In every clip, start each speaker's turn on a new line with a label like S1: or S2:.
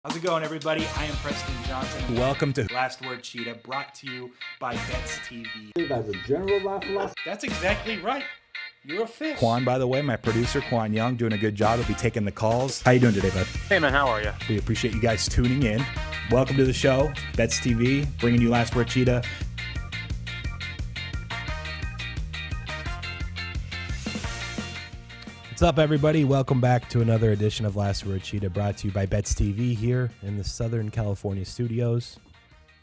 S1: How's it going, everybody? I am Preston Johnson.
S2: Welcome to
S1: Last Word Cheetah, brought to you by Bets TV.
S3: As a general philosophy.
S1: That's exactly right. You're a fish.
S2: Qwan, by the way, my producer, Qwan Young, doing a good job. He'll be taking the calls. How you doing today, bud?
S4: Hey, man, how are you?
S2: We appreciate you guys tuning in. Welcome to the show, Bets TV, bringing you Last Word Cheetah. What's up, everybody? Welcome back to another edition of Last Word Cheetah, brought to you by Bets TV here in the Southern California studios.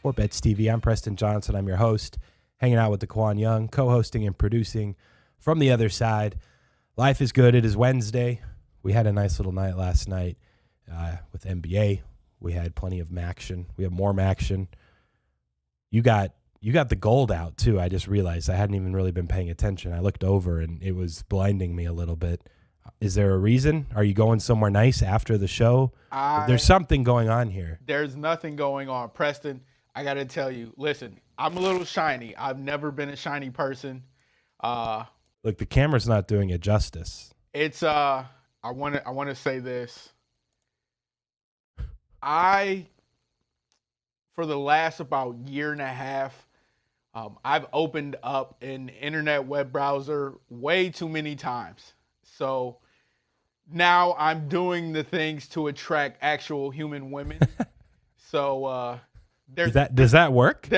S2: For Bets TV, I'm Preston Johnson. I'm your host, hanging out with the Qwan Young, co-hosting and producing from the other side. Life is good. It is Wednesday. We had a nice little night last night with NBA. We had plenty of action. We have more action. You got the gold out, too. I just realized I hadn't even really been paying attention. I looked over, and it was blinding me a little bit. Is there a reason? Are you going somewhere nice after the show? There's something going on here.
S4: There's nothing going on. Preston, I got to tell you, listen, I'm a little shiny. I've never been a shiny person.
S2: Look, the camera's not doing it justice.
S4: It's I want to say this. For the last about year and a half, I've opened up an internet web browser way too many times. So now I'm doing the things to attract actual human women. So
S2: does that work?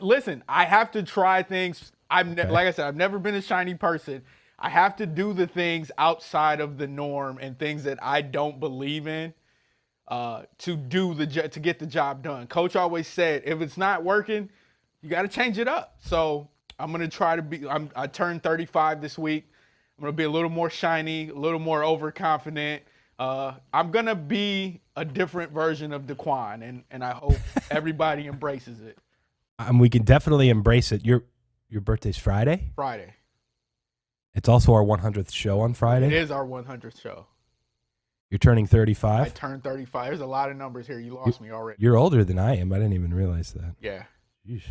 S4: Listen, I have to try things. Like I said, I've never been a shiny person. I have to do the things outside of the norm and things that I don't believe in to get the job done. Coach always said, if it's not working, you got to change it up. So I'm gonna try to be. I turned 35 this week. I'm going to be a little more shiny, a little more overconfident. I'm going to be a different version of Qwan, and I hope everybody embraces it.
S2: We can definitely embrace it. Your birthday's Friday?
S4: Friday.
S2: It's also our 100th show on Friday?
S4: It is our 100th show.
S2: You're turning 35?
S4: I turned 35. There's a lot of numbers here. You lost me already.
S2: You're older than I am. I didn't even realize that.
S4: Yeah.
S2: Jeez.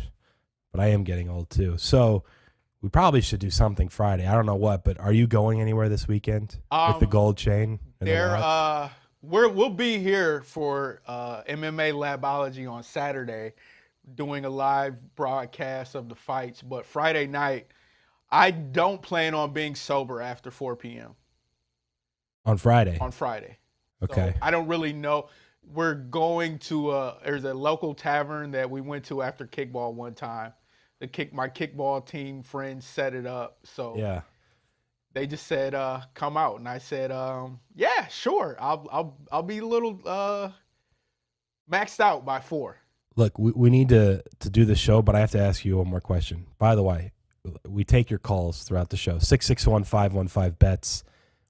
S2: But I am getting old, too. So we probably should do something Friday. I don't know what, but are you going anywhere this weekend with the gold chain?
S4: We'll be here for MMA Labology on Saturday, doing a live broadcast of the fights. But Friday night, I don't plan on being sober after 4 p.m.
S2: On Friday?
S4: On Friday.
S2: Okay.
S4: So I don't really know. We're going to there's a local tavern that we went to after kickball one time. My kickball team friends set it up, so yeah. They just said, "Come out," and I said, "Yeah, sure. I'll be a little maxed out by 4."
S2: Look, we need to do the show, but I have to ask you one more question. By the way, we take your calls throughout the show. 661-515-BETS.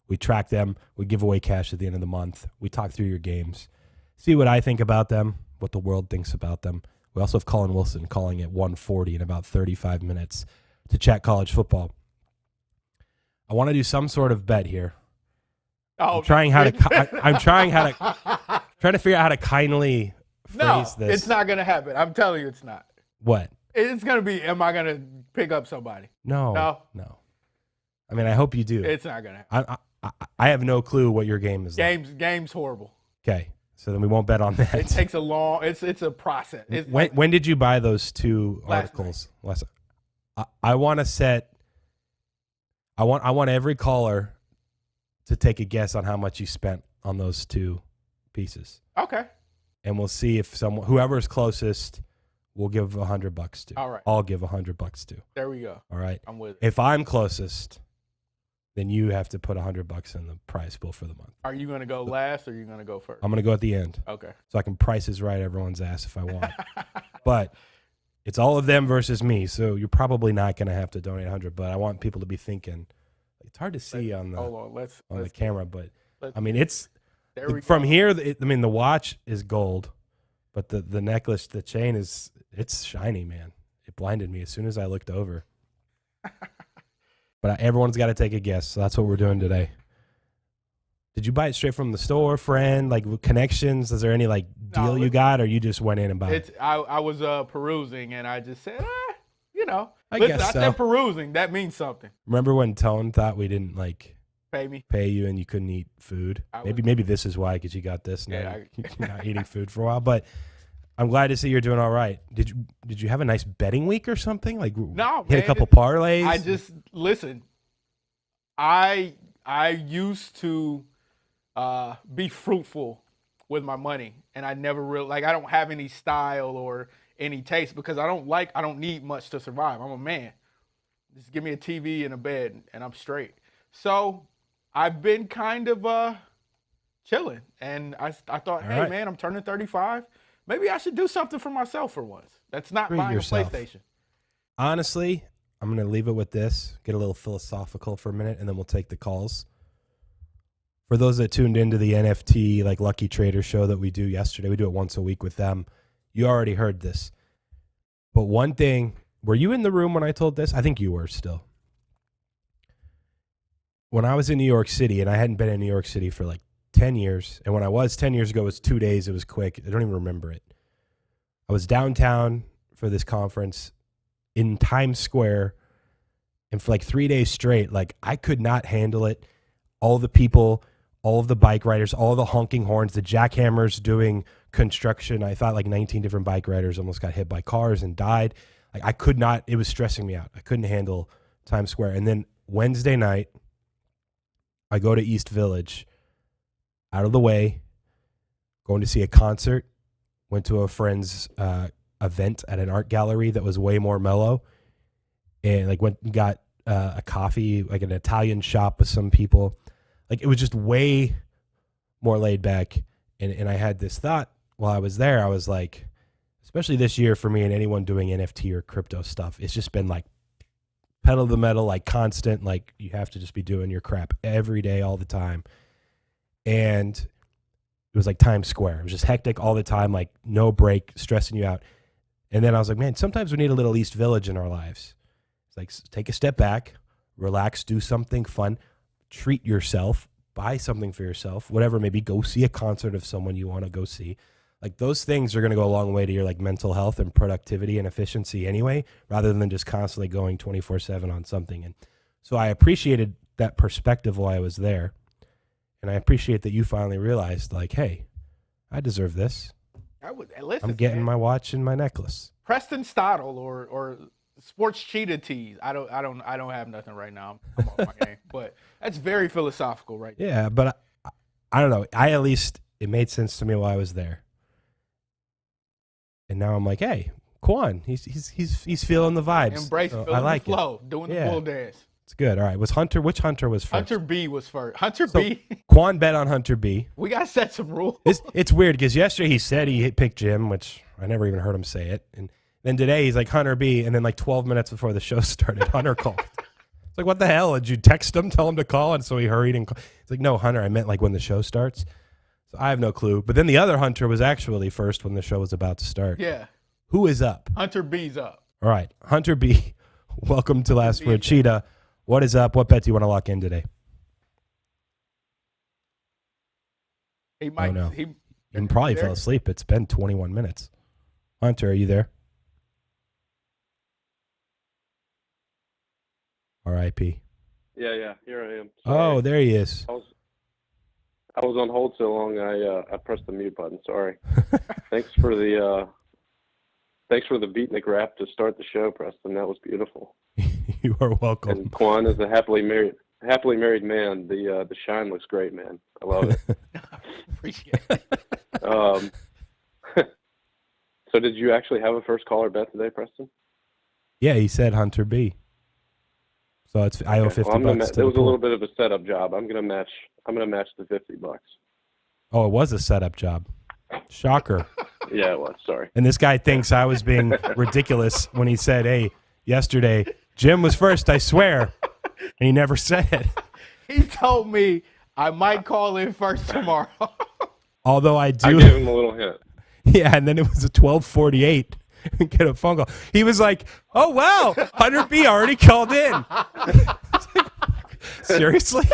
S2: We track them. We give away cash at the end of the month. We talk through your games, see what I think about them, what the world thinks about them. We also have Collin Wilson calling at 1:40 in about 35 minutes to chat college football. I want to do some sort of bet here. I'm trying to figure out how to kindly phrase this.
S4: It's not gonna happen. I'm telling you, it's not.
S2: What?
S4: It's gonna be. Am I gonna pick up somebody?
S2: No. I mean, I hope you do.
S4: It's not gonna happen.
S2: I have no clue what your game is.
S4: Game's horrible.
S2: Okay. So then we won't bet on that.
S4: It takes a long. It's a process.
S2: When did you buy those two articles? I want to set. I want every caller to take a guess on how much you spent on those two pieces.
S4: Okay.
S2: And we'll see if whoever's closest, we'll give $100 to.
S4: All right.
S2: I'll give $100 to.
S4: There we go.
S2: All right.
S4: I'm with it.
S2: If I'm closest, then you have to put $100 in the prize pool for the month.
S4: Are you going to go last or are you going to go first?
S2: I'm going to go at the end.
S4: Okay.
S2: So I can prices right everyone's ass if I want. But it's all of them versus me, so you're probably not going to have to donate $100. But I want people to be thinking. It's hard to see on the camera, but I mean from here. The watch is gold, but the necklace, the chain it's shiny, man. It blinded me as soon as I looked over. But everyone's got to take a guess, so that's what we're doing today. Did you buy it straight from the store, friend? Like connections? Is there any deal you got, or you just went in and bought it?
S4: I was perusing, and I just said,
S2: I guess so.
S4: I said perusing. That means something.
S2: Remember when Tone thought we didn't
S4: Pay
S2: you, and you couldn't eat food.
S4: I
S2: Maybe this is why, because you got this.
S4: Yeah,
S2: You're not eating food for a while, but I'm glad to see you're doing all right. Did you have a nice betting week or something? Like,
S4: no,
S2: hit
S4: man,
S2: a couple parlays?
S4: I just listen. I used to be fruitful with my money, and I never really I don't have any style or any taste because I don't need much to survive. I'm a man. Just give me a TV and a bed, and I'm straight. So I've been kind of chilling, and I thought, hey, man, I'm turning 35. Maybe I should do something for myself for once. That's not buying a PlayStation.
S2: Honestly, I'm going to leave it with this, get a little philosophical for a minute, and then we'll take the calls. For those that tuned into the NFT, like Lucky Trader show that we do yesterday, we do it once a week with them. You already heard this. But one thing, were you in the room when I told this? I think you were still. When I was in New York City, and I hadn't been in New York City for like 10 years, and when I was 10 years ago, it was 2 days, it was quick. I don't even remember it. I was downtown for this conference in Times Square, and for like 3 days straight, like I could not handle it. All the people, all of the bike riders, all the honking horns, the jackhammers doing construction. I thought like 19 different bike riders almost got hit by cars and died. Like I could not, it was stressing me out. I couldn't handle Times Square. And then Wednesday night, I go to East Village, out of the way, going to see a concert, went to a friend's event at an art gallery that was way more mellow, and like went and got a coffee, like an Italian shop with some people. Like it was just way more laid back. And I had this thought while I was there. I was like, especially this year for me and anyone doing NFT or crypto stuff, it's just been like pedal to the metal, like constant, like you have to just be doing your crap every day, all the time. And it was like Times Square. It was just hectic all the time, like no break, stressing you out. And then I was like, man, sometimes we need a little East Village in our lives. It's like, take a step back, relax, do something fun, treat yourself, buy something for yourself, whatever, maybe go see a concert of someone you want to go see. Like those things are going to go a long way to your like mental health and productivity and efficiency anyway, rather than just constantly going 24/7 on something. And so I appreciated that perspective while I was there. And I appreciate that you finally realized, like, hey, I deserve this.
S4: Listen,
S2: I'm getting my watch and my necklace.
S4: Preston Stottle or Sportscheetah tees. I don't have nothing right now. I'm off my game, but that's very philosophical, right?
S2: Yeah, but I don't know. At least it made sense to me while I was there. And now I'm like, hey, Qwan, he's feeling the vibes.
S4: Embrace,
S2: so
S4: feeling
S2: like
S4: the flow, doing the bull dance.
S2: It's good. All right. Which Hunter was first?
S4: Hunter B was first. Hunter
S2: so
S4: B.
S2: Qwan bet on Hunter B.
S4: We got to set some rules.
S2: It's weird because yesterday he said he picked Jim, which I never even heard him say it. And then today he's like Hunter B. And then like 12 minutes before the show started, Hunter called. It's like, what the hell? Did you text him, tell him to call? And so he hurried and called. It's like, no, Hunter, I meant like when the show starts. So I have no clue. But then the other Hunter was actually first when the show was about to start.
S4: Yeah.
S2: Who is up?
S4: Hunter B's up.
S2: All right. Hunter B, welcome to Last Word Cheetah. What is up? What bet do you want to lock in today?
S4: He might.
S2: Oh, no.
S4: He
S2: probably fell asleep. It's been 21 minutes. Hunter, are you there? R.I.P.
S3: Yeah, here I am.
S2: Sorry. Oh, there he is.
S3: I was on hold so long, I pressed the mute button. Sorry. Thanks for the beatnik rap to start the show, Preston. That was beautiful.
S2: You are welcome.
S3: And Qwan is a happily married man. The shine looks great, man. I love it.
S4: Appreciate it.
S3: So did you actually have a first caller bet today, Preston?
S2: Yeah, he said Hunter B. So it's I owe $50.
S3: It was a little bit of a setup job. I'm gonna match the $50.
S2: Oh, it was a setup job. Shocker.
S3: Yeah, it was. Sorry.
S2: And this guy thinks I was being ridiculous when he said, "Hey, yesterday Jim was first, I swear," and he never said it.
S4: He told me I might call in first tomorrow.
S2: Although I
S3: gave him a little hint.
S2: Yeah, and then it was a 12:48. Get a phone call. He was like, "Oh wow, Hunter B already called in." Seriously?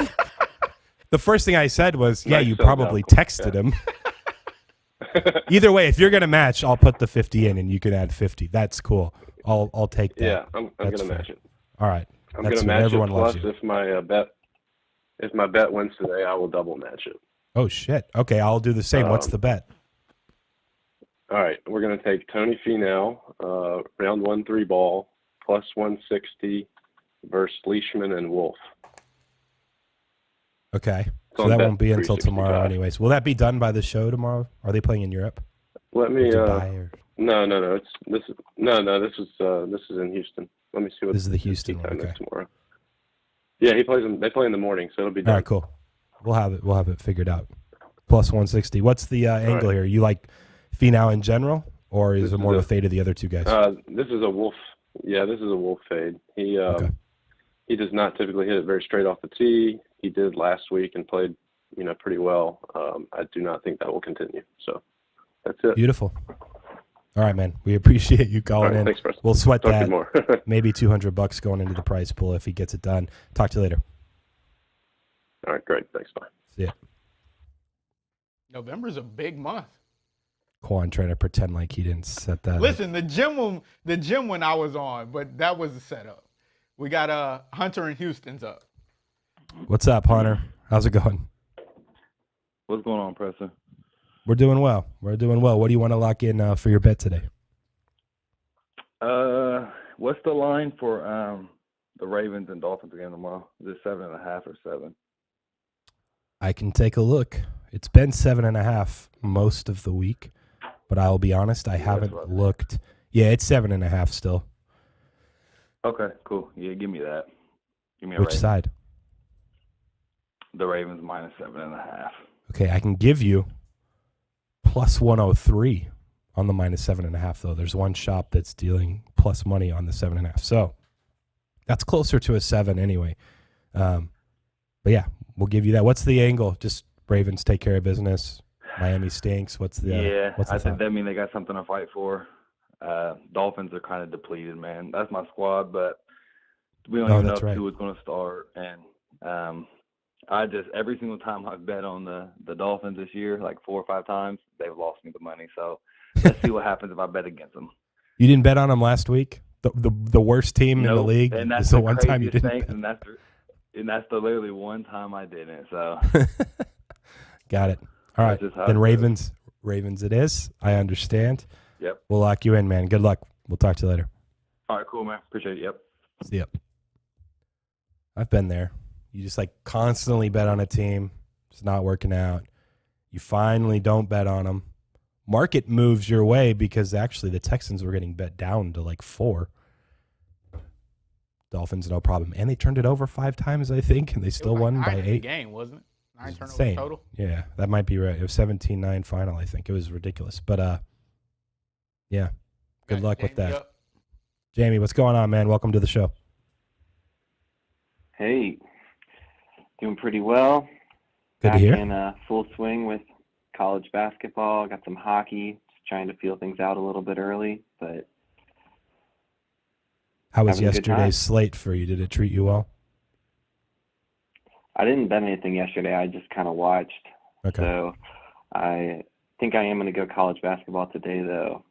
S2: The first thing I said was, "Yeah, you probably texted him." Either way, if you're gonna match, I'll put the 50 in, and you can add 50. That's cool. I'll take that.
S3: Yeah, I'm gonna match it.
S2: All right.
S3: I'm gonna match it. Plus, if my bet if my bet wins today, I will double match it.
S2: Oh, shit. Okay, I'll do the same. What's the bet?
S3: All right, we're going to take Tony Finau, round 1 3 ball, plus 160 versus Leishman and Wolf.
S2: Okay.
S3: It's
S2: So
S3: on
S2: that
S3: bet
S2: won't be until tomorrow
S3: 365.
S2: anyways. Will that be done by the show tomorrow? Are they playing in Europe?
S3: Let me
S2: Dubai or...
S3: No. This is in Houston. Let me see what
S2: This is the Houston one,
S3: time
S2: okay.
S3: is tomorrow. Yeah, they play in the morning, so it'll be done.
S2: All right, cool. We'll have it figured out. Plus 160. What's the angle here? You like Finau in general, or is it more of a fade of the other two guys?
S3: This is a Wolf. Yeah, this is a Wolf fade. He does not typically hit it very straight off the tee. He did last week and played, pretty well. I do not think that will continue. So that's it.
S2: Beautiful. All right, man. We appreciate you calling in.
S3: Thanks, Preston.
S2: We'll sweat
S3: Talk to
S2: that.
S3: you more.
S2: Maybe $200 going into the prize pool if he gets it done. Talk to you later.
S3: All right, great. Thanks. Bye.
S2: See ya.
S4: November's a big month.
S2: Qwan trying to pretend like he didn't set that up.
S4: Listen, the gym one I was on, but that was the setup. We got Hunter and Houston's up.
S2: What's up, Hunter? How's it going?
S5: What's going on, Preston?
S2: We're doing well. What do you want to lock in for your bet today?
S5: What's the line for the Ravens and Dolphins game tomorrow? Is it 7.5 or 7?
S2: I can take a look. It's been 7.5 most of the week, but I'll be honest, I haven't looked. Yeah, it's 7.5 still.
S5: Okay, cool. Yeah, give me that. Give me a
S2: Which
S5: Ravens.
S2: side?
S5: The Ravens minus 7.5.
S2: Okay, I can give you plus 103 on the minus 7.5, though. There's one shop that's dealing plus money on the 7.5. So that's closer to a 7 anyway. But yeah, we'll give you that. What's the angle? Just Ravens take care of business. Miami stinks. What's the
S5: I think that means they got something to fight for. Dolphins are kind of depleted, man. That's my squad, but we don't even know who is going to start. And I just every single time I've bet on the Dolphins this year, like 4 or 5 times, they've lost me the money. So let's see what happens if I bet against them.
S2: You didn't bet on them last week? The worst team in the league?
S5: And that's
S2: the one time you didn't bet.
S5: And that's the literally one time I didn't. So
S2: got it. All right. Then Ravens it is. I understand.
S5: Yep.
S2: We'll lock you in, man. Good luck. We'll talk to you later.
S5: All right, cool, man. Appreciate it. Yep.
S2: See ya. I've been there. You just constantly bet on a team. It's not working out. You finally don't bet on them. Market moves your way because actually the Texans were getting bet down to 4. Dolphins, no problem. And they turned it over 5 times, I think, and they still won by 8.
S4: Game, wasn't it? 9 turnovers
S2: insane.
S4: total?
S2: Yeah, that might be right. It was 17-9 final, I think. It was ridiculous. But, yeah, good luck with that.
S4: Yep.
S2: Jamie, what's going on, man? Welcome to the show.
S6: Hey, doing pretty well.
S2: Good to hear.
S6: Back in full swing with college basketball. Got some hockey. Just trying to feel things out a little bit early, but
S2: how was
S6: having a good time.
S2: yesterday's slate for you? Did it treat you well?
S6: I didn't bet anything yesterday. I just kind of watched.
S2: Okay.
S6: So I think I am going to go college basketball today, though.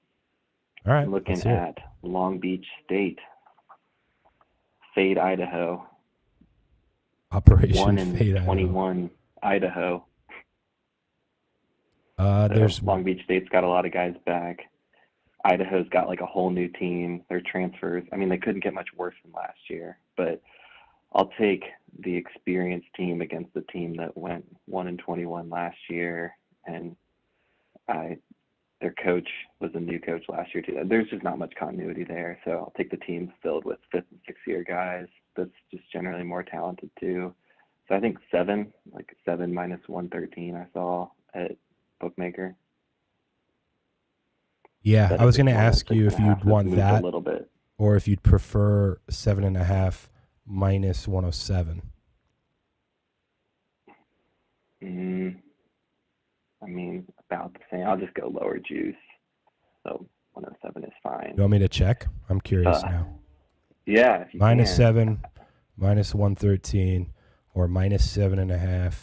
S2: All right.
S6: I'm looking at Long Beach State, Fade, Idaho.
S2: Operation
S6: 1
S2: Fade,
S6: and 21, Idaho.
S2: There's
S6: Long Beach State's got a lot of guys back. Idaho's got a whole new team. Their transfers. I mean, they couldn't get much worse than last year. But I'll take the experienced team against the team that went 1 and 21 last year, and their coach was a new coach last year too. There's just not much continuity there, so I'll take the team filled with 5th and 6th year guys. That's just generally more talented too. So I think 7 minus 113 I saw at Bookmaker.
S2: Yeah, I was going to ask you if you'd want that
S6: a little bit,
S2: or if you'd prefer 7.5 minus 107.
S6: I mean, about the same. I'll just go lower juice. So 107 is fine.
S2: You want me to check? I'm curious now.
S6: Yeah. If you
S2: minus
S6: can.
S2: 7, minus 113, or minus 7.5,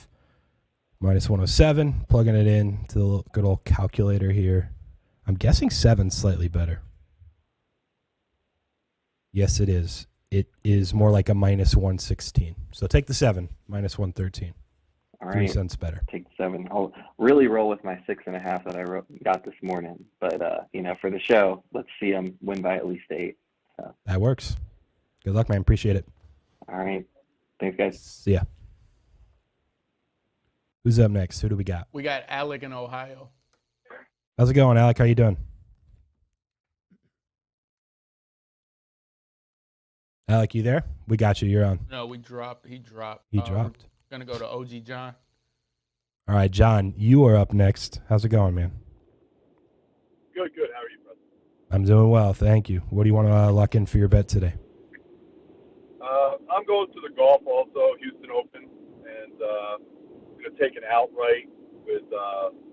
S2: minus 107. Plugging it in to the good old calculator here. I'm guessing 7's slightly better. Yes, it is. it is more like a minus 116. So take the 7, minus 113.
S6: All right.
S2: 3 cents better.
S6: Take 7. I'll really roll with my 6.5 that I got this morning. But, for the show, let's see them win by at least 8. So.
S2: That works. Good luck, man. Appreciate it.
S6: All right. Thanks, guys.
S2: See ya. Who's up next? Who do we got?
S4: We got Alec in Ohio.
S2: How's it going, Alec? How you doing? Alec, you there? We got you. You're on.
S4: No, we dropped. He dropped.
S2: He dropped.
S4: Gonna go to OG John.
S2: All right, John, you are up next. How's it going, man?
S7: Good. How are you, brother?
S2: I'm doing well, thank you. What do you want to lock in for your bet today?
S7: I'm going to the golf also, Houston Open, and going to take an outright with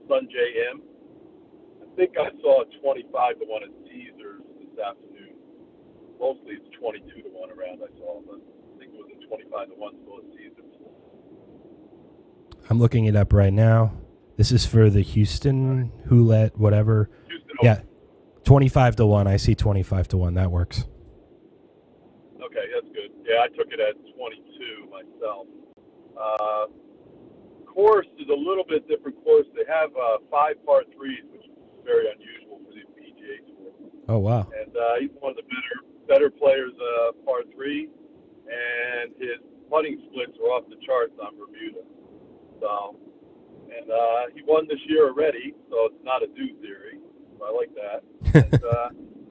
S7: Sun J.M. I think I saw 25 to 1 at Caesars this afternoon. Mostly it's 22 to 1 around I saw, but I think it was a 25 to 1 still at Caesars.
S2: I'm looking it up right now. This is for the Houston Roulette, whatever.
S7: Houston
S2: yeah,
S7: Open.
S2: 25 to 1. I see 25 to 1. That works.
S7: Okay, that's good. Yeah, I took it at 22 myself. Course is a little bit different course. They have 5 par 3s, which is very unusual for the PGA Tour.
S2: Oh, wow.
S7: And he's one of the better players par 3, and his putting splits are off the charts on Bermuda. So, and he won this year already, so it's not a do theory. So I like that. And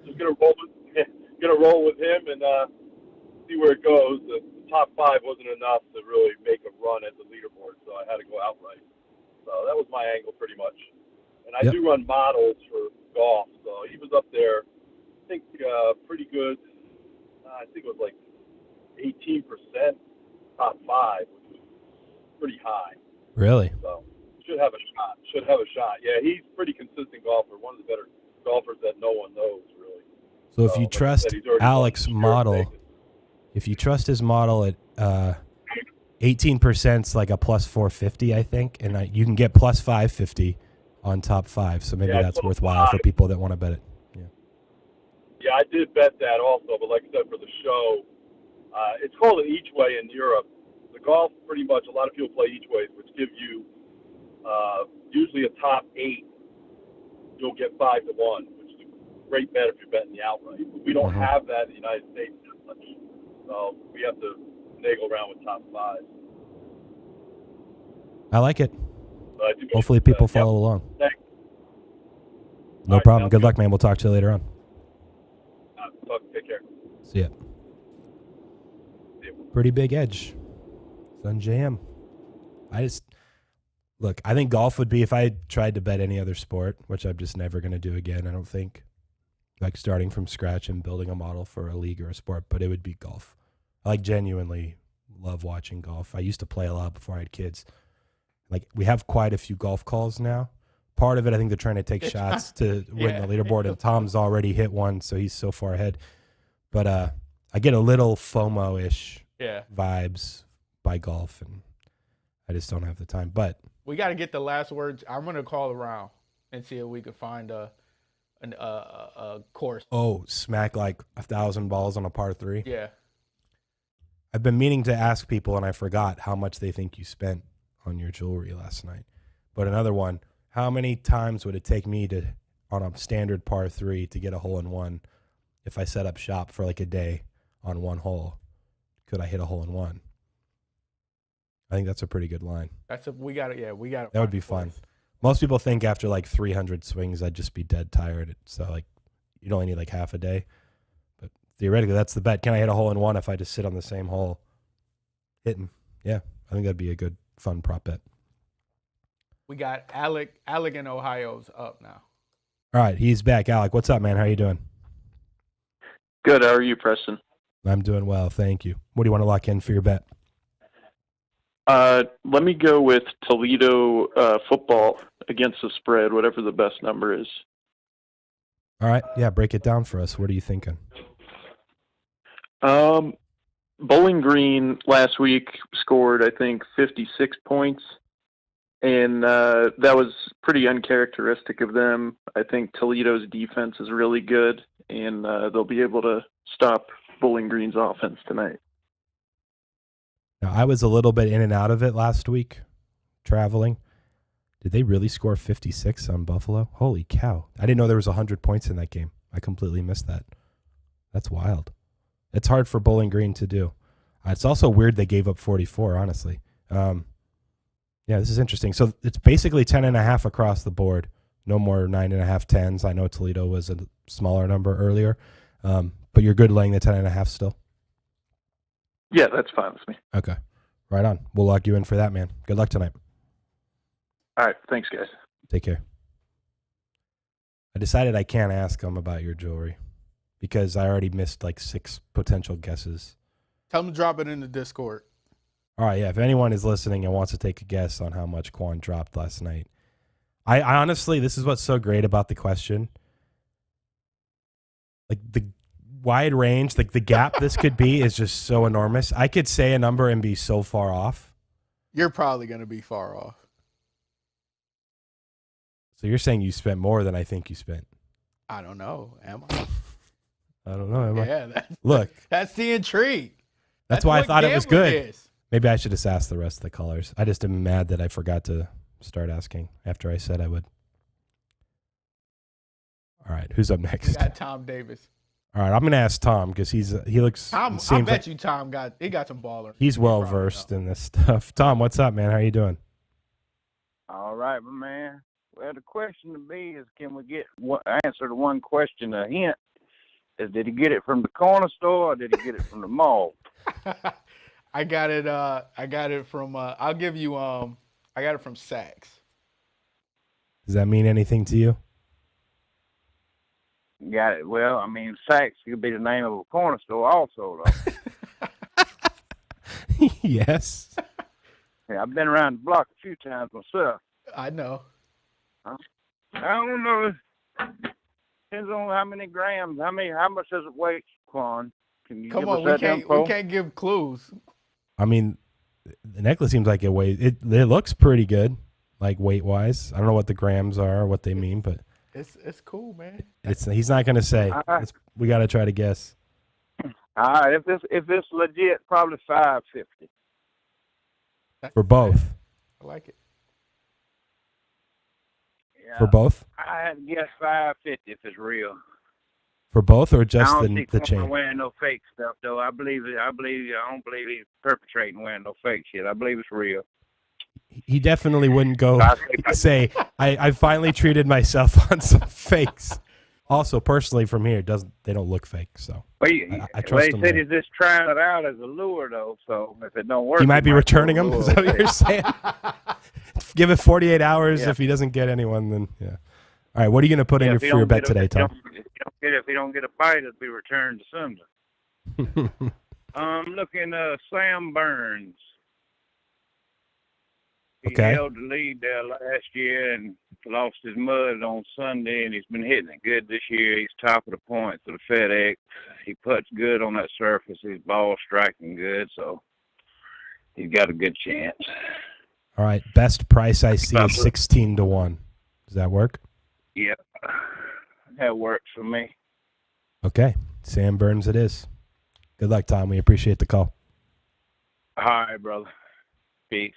S7: just gonna roll with him and see where it goes. The top 5 wasn't enough to really make a run at the leaderboard, so I had to go outright. So that was my angle pretty much. And I do run models for golf, so he was up there, I think, pretty good. I think it was like 18% top 5, which was pretty high.
S2: Really?
S7: So should have a shot. Yeah, he's pretty consistent golfer, one of the better golfers that no one knows, really.
S2: So if you trust Alec's model, if you trust his model at 18% is like a plus 450, I think, and you can get plus 550 on top 5. So maybe that's worthwhile for people that want to bet it.
S7: Yeah, I did bet that also, but like I said, for the show, it's called an each way in Europe. The golf, pretty much, a lot of people play each ways, which give you usually a top 8. You'll get 5 to 1, which is a great bet if you're betting the outright. But we don't have that in the United States that much, so we have to naggle around with top 5.
S2: I like it. Hopefully people follow along.
S7: Thanks.
S2: No problem. Good luck, man. We'll talk to you later on.
S7: Take care.
S2: See ya. Pretty big edge. Sun JM. I think golf would be, if I tried to bet any other sport, which I'm just never going to do again, I don't think, like starting from scratch and building a model for a league or a sport, but it would be golf. I genuinely love watching golf. I used to play a lot before I had kids. We have quite a few golf calls now. Part of it, I think they're trying to take shots to win the leaderboard, and Tom's already hit one, so he's so far ahead. But I get a little FOMO-ish vibes by golf, and I just don't have the time. But
S4: we got to get the last words. I'm going to call around and see if we can find a course.
S2: Oh, smack 1,000 balls on a par 3?
S4: Yeah.
S2: I've been meaning to ask people, and I forgot how much they think you spent on your jewelry last night. But another one, how many times would it take me to, on a standard par 3, to get a hole-in-one if I set up shop for a day on one hole? Could I hit a hole-in-one? I think that's a pretty good line.
S4: We got it.
S2: That would be fun. Most people think after 300 swings, I'd just be dead tired. So you'd only need half a day. But theoretically, that's the bet. Can I hit a hole-in-one if I just sit on the same hole hitting? Yeah, I think that'd be a good, fun prop bet.
S4: We got Alec in Ohio's up now.
S2: All right, he's back. Alec, what's up, man? How you doing?
S8: Good. How are you, Preston?
S2: I'm doing well, thank you. What do you want to lock in for your bet?
S8: Let me go with Toledo football against the spread, whatever the best number is.
S2: All right. Yeah, break it down for us. What are you thinking?
S8: Bowling Green last week scored, I think, 56 points, and that was pretty uncharacteristic of them. I think Toledo's defense is really good, and they'll be able to stop Bowling Green's offense tonight.
S2: Now, I was a little bit in and out of it last week, traveling. Did they really score 56 on Buffalo? Holy cow. I didn't know there was 100 points in that game. I completely missed that. That's wild. It's hard for Bowling Green to do. It's also weird they gave up 44, honestly. Yeah, this is interesting. So it's basically 10.5 across the board. No more 9.5, 10s. I know Toledo was a smaller number earlier. But you're good laying the 10.5 still?
S8: Yeah, that's fine with me.
S2: Okay. Right on. We'll lock you in for that, man. Good luck tonight.
S8: All right. Thanks, guys.
S2: Take care. I decided I can't ask them about your jewelry because I already missed like 6 potential guesses.
S4: Tell them to drop it in the Discord.
S2: All right, yeah. If anyone is listening and wants to take a guess on how much Qwan dropped last night, I honestly, this is what's so great about the question. Like the wide range, like the gap this could be is just so enormous. I could say a number and be so far off.
S4: You're probably going to be far off.
S2: So you're saying you spent more than I think you spent?
S4: I don't know. Am I?
S2: I don't know. Am I?
S4: Yeah.
S2: Look.
S4: That's the intrigue.
S2: That's why I thought it was good.
S4: Is.
S2: Maybe I should just ask the rest of the callers. I just am mad that I forgot to start asking after I said I would. All right, who's up next?
S4: We got Tom Davis.
S2: All right, I'm going to ask Tom because he looks.
S4: I bet you Tom got some baller.
S2: He's well versed in this stuff. Tom, what's up, man? How you doing?
S9: All right, my man. Well, the question to me is, can we answer to one question? A hint is, did he get it from the corner store or did he get it from the mall?
S4: I got it from. I'll give you. I got it from Saks.
S2: Does that mean anything to you?
S9: Got it. Well, I mean, Saks could be the name of a corner store also, though.
S2: Yes.
S9: Yeah, I've been around the block a few times myself.
S4: I know.
S9: I don't know. Depends on how many grams. How much does it weigh, Qwan? Can you
S4: Come on, we can't give clues.
S2: I mean, the necklace seems like it weighs. It looks pretty good, like weight wise. I don't know what the grams are, what they mean, but
S4: it's cool, man.
S2: He's not gonna say. We got to try to guess.
S9: All right, if it's legit, probably $550
S2: for both.
S4: I like it.
S9: Yeah,
S2: for both?
S9: I had to guess $550 if it's real.
S2: For both, or just
S9: I don't
S2: the
S9: think
S2: chain?
S9: Wearing no fake stuff though. I don't believe he's perpetrating wearing no fake shit. I believe it's real.
S2: He definitely wouldn't go say, I finally treated myself on some fakes. Also, personally, from here, they don't look fake, so I trust him.
S9: They said he's just trying it out as a lure, though. So if it don't work,
S2: he might be returning them. Is that what you're saying? Give it 48 hours. Yeah. If he doesn't get anyone, then yeah. All right, what are you going to put in for your bet today, Tom?
S9: If he don't get a bite, it'll be returned to Sunday. I'm looking Sam Burns. He held the lead there last year and lost his mud on Sunday, and he's been hitting it good this year. He's top of the points of the FedEx. He puts good on that surface. His ball striking good, so he's got a good chance.
S2: All right, best price I see is 16-1. Does that work?
S9: Yep, that works for me.
S2: Okay, Sam Burns it is. Good luck, Tom. We appreciate the call.
S9: All right, brother. Peace.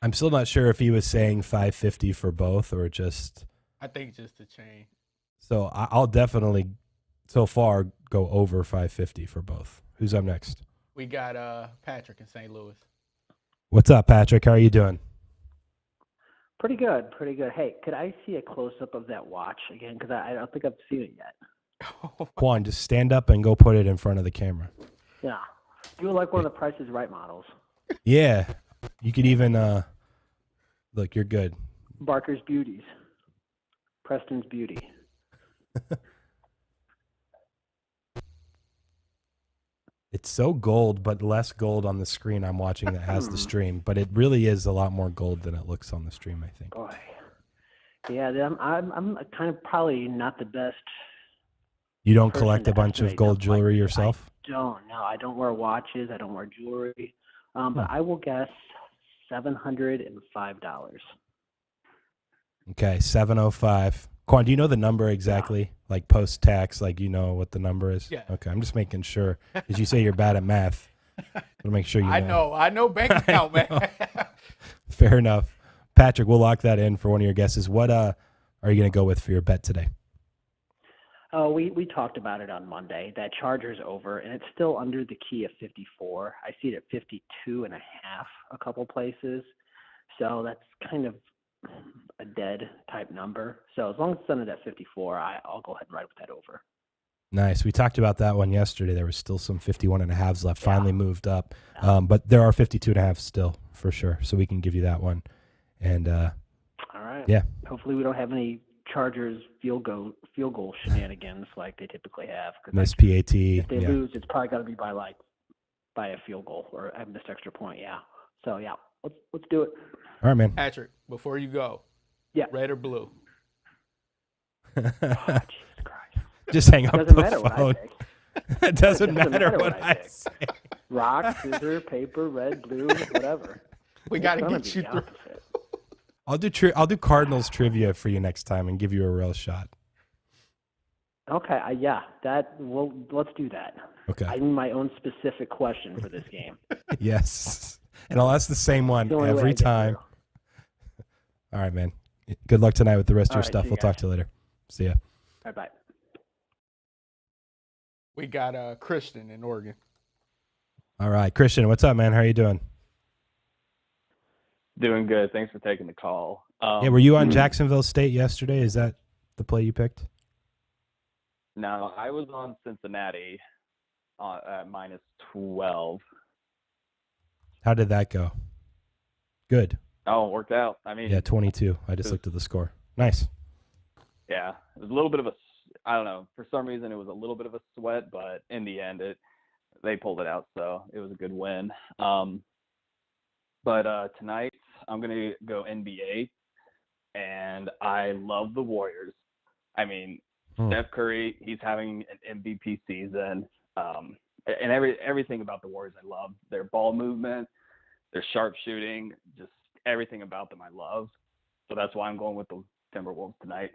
S2: I'm still not sure if he was saying $550 for both or just.
S4: I think just the chain.
S2: So I'll definitely, so far, go over $550 for both. Who's up next?
S4: We got Patrick in St. Louis.
S2: What's up, Patrick? How are you doing?
S10: Pretty good. Hey, could I see a close-up of that watch again? Because I don't think I've seen it yet.
S2: Qwan, just stand up and go put it in front of the camera.
S10: Yeah. You were like one of the Price is Right models.
S2: Yeah. You could even, look, you're good.
S10: Barker's Beauties. Preston's Beauty.
S2: It's so gold, but less gold on the screen I'm watching that has the stream. But it really is a lot more gold than it looks on the stream, I think.
S10: Boy. Yeah, I'm kind of probably not the best.
S2: You don't collect a bunch of gold jewelry yourself?
S10: I don't wear watches. I don't wear jewelry. But I will guess $705.
S2: Okay, $705. Qwan, do you know the number exactly? Like post-tax, like you know what the number is?
S4: Yeah.
S2: Okay, I'm just making sure. Because you say you're bad at math. I'll make sure you know.
S4: I know bank account, man.
S2: Fair enough. Patrick, we'll lock that in for one of your guesses. What are you going to go with for your bet today?
S10: Oh, we talked about it on Monday. That Chargers over, and it's still under the key of 54. I see it at 52.5 a couple places. So that's kind of a dead type number. So as long as it's under that 54, I'll go ahead and ride with that over.
S2: Nice. We talked about that one yesterday. There was still some 51.5s left. Finally moved up. But there are 52.5 still for sure. So we can give you that one. And
S10: all right.
S2: Yeah.
S10: Hopefully we don't have any Chargers field goal shenanigans like they typically have.
S2: Miss PAT.
S10: If they lose, it's probably got to be by a field goal or a missed extra point. Yeah. So yeah, let's do it.
S2: All right, man.
S4: Patrick, before you go, red or blue?
S10: Oh, Jesus Christ.
S2: Just hang up
S10: Doesn't
S2: the
S10: matter
S2: phone.
S10: It
S2: doesn't matter what I say.
S10: Rock, scissors, paper, red, blue, whatever.
S4: We got to get you through.
S2: I'll do Cardinals trivia for you next time and give you a real shot.
S10: Okay, let's do that.
S2: Okay.
S10: I need my own specific question for this game.
S2: Yes. And I'll ask the same one
S10: The only way I
S2: every
S10: get
S2: time. All right, man. Good luck tonight with the rest of your stuff.
S10: See
S2: We'll
S10: you
S2: talk
S10: guys.
S2: to you later. See ya.
S10: Bye-bye.
S4: We got Christian in Oregon.
S2: All right. Christian, what's up, man? How are you doing?
S11: Doing good. Thanks for taking the call.
S2: Were you on Jacksonville State yesterday? Is that the play you picked?
S11: No, I was on Cincinnati at -12.
S2: How did that go? Good.
S11: Oh, it worked out. I mean,
S2: 22. I just looked at the score. Nice.
S11: Yeah, it was a little bit of I don't know. For some reason, it was a little bit of a sweat, but in the end, they pulled it out, so it was a good win. But tonight, I'm going to go NBA, and I love the Warriors. I mean, Steph Curry, he's having an MVP season, and everything about the Warriors I love. Their ball movement, their sharpshooting, just everything about them I love. So that's why I'm going with the Timberwolves tonight.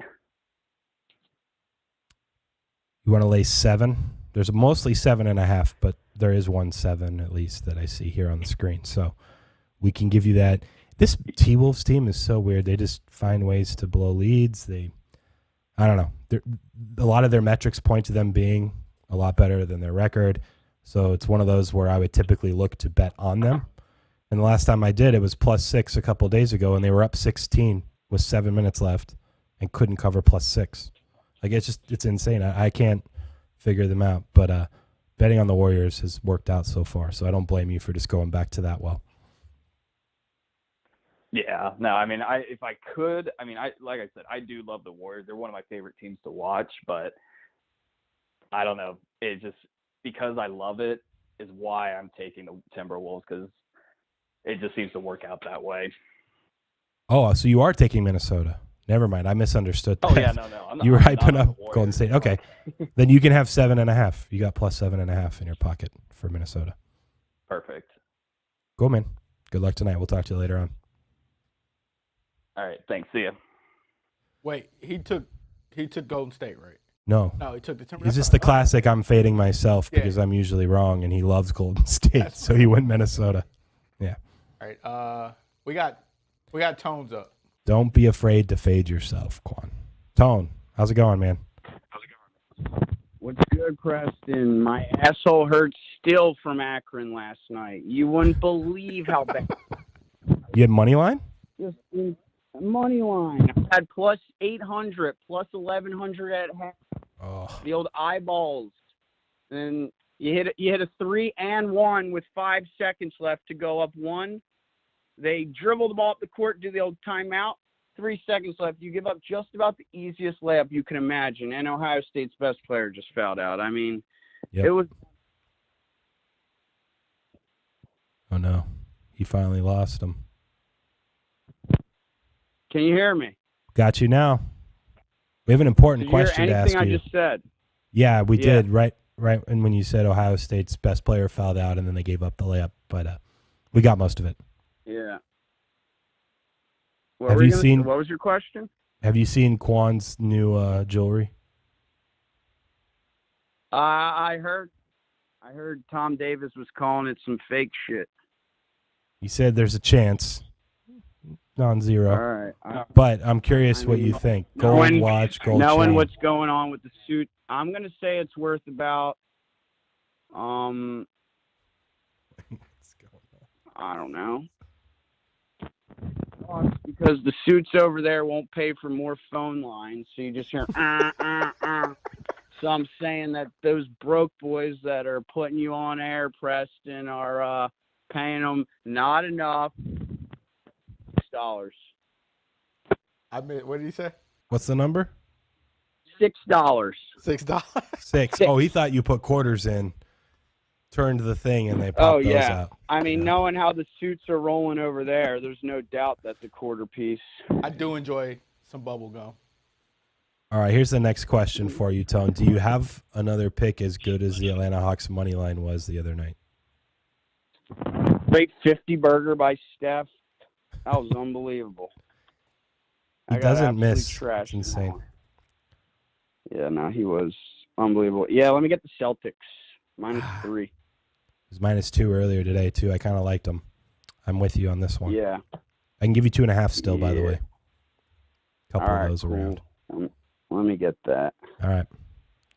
S2: You want to lay 7? There's mostly 7.5, but there is 1-7 at least that I see here on the screen. So we can give you that. This T-Wolves team is so weird. They just find ways to blow leads. I don't know. A lot of their metrics point to them being a lot better than their record. So it's one of those where I would typically look to bet on them. And the last time I did, it was +6 a couple of days ago, and they were up 16 with 7 minutes left and couldn't cover +6. Like, it's insane. I can't figure them out. But betting on the Warriors has worked out so far, so I don't blame you for just going back to that well.
S11: Yeah, no, I mean, if I could, I mean, like I said, I do love the Warriors. They're one of my favorite teams to watch, but I don't know. It just, because I love it is why I'm taking the Timberwolves, because it just seems to work out that way.
S2: Oh, so you are taking Minnesota. Never mind. I misunderstood that.
S11: Oh, yeah, no.
S2: You were hyping up Golden State. Okay. Then you can have 7.5. You got +7.5 in your pocket for Minnesota.
S11: Perfect.
S2: Cool, man. Good luck tonight. We'll talk to you later on.
S11: All right. Thanks. See ya.
S4: Wait, he took Golden State, right?
S2: No,
S4: he took the Timberwolves.
S2: He's just the classic. I'm fading myself because I'm usually wrong, and he loves Golden State, so he went Minnesota. Yeah.
S4: All right. We got Tones up.
S2: Don't be afraid to fade yourself, Qwan. Tone, how's it going, man?
S12: What's good, Preston? My asshole hurts still from Akron last night. You wouldn't believe how bad.
S2: You had money line?
S12: Just money line. I had +800, +1100 at half.
S2: Oh.
S12: The old eyeballs. And you hit a 3 and 1 with 5 seconds left to go up 1. They dribble the ball up the court, do the old timeout. 3 seconds left. You give up just about the easiest layup you can imagine. And Ohio State's best player just fouled out. I mean, It was.
S2: Oh, no. He finally lost him.
S12: Can you hear me?
S2: Got you now. We have an important question to ask you.
S12: Anything I just said?
S2: Yeah, we did. Right. And when you said Ohio State's best player fouled out and then they gave up the layup. But we got most of it.
S12: Yeah.
S2: What was your question?
S12: Have you seen
S2: Qwan's new jewelry?
S12: I heard Tom Davis was calling it some fake shit.
S2: He said there's a chance. Non-zero.
S12: All right.
S2: But I'm curious what you think. Gold watch, gold chain.
S12: Knowing what's going on with the suit, I'm going to say it's worth about, I don't know. Because the suits over there won't pay for more phone lines, so you just hear, So I'm saying that those broke boys that are putting you on air, Preston, are paying them not enough. $6.
S4: I mean, what did he say?
S2: What's the number?
S12: $6.
S4: $6.
S2: Six. Oh, he thought you put quarters in, turned the thing, and they popped those out.
S12: I mean, knowing how the suits are rolling over there, there's no doubt that's a quarter piece.
S4: I do enjoy some bubble gum.
S2: All right, here's the next question for you, Tone. Do you have another pick as good as the Atlanta Hawks money line was the other night?
S12: Great 50 burger by Steph. That was unbelievable.
S2: He doesn't miss. It's insane.
S12: Yeah, no, he was unbelievable. Yeah, let me get the Celtics. -3. It
S2: was -2 earlier today, too. I kind of liked them. I'm with you on this one.
S12: Yeah.
S2: I can give you 2.5 still, by the way. A couple of those
S12: cool.
S2: around.
S12: Let me get that.
S2: All right.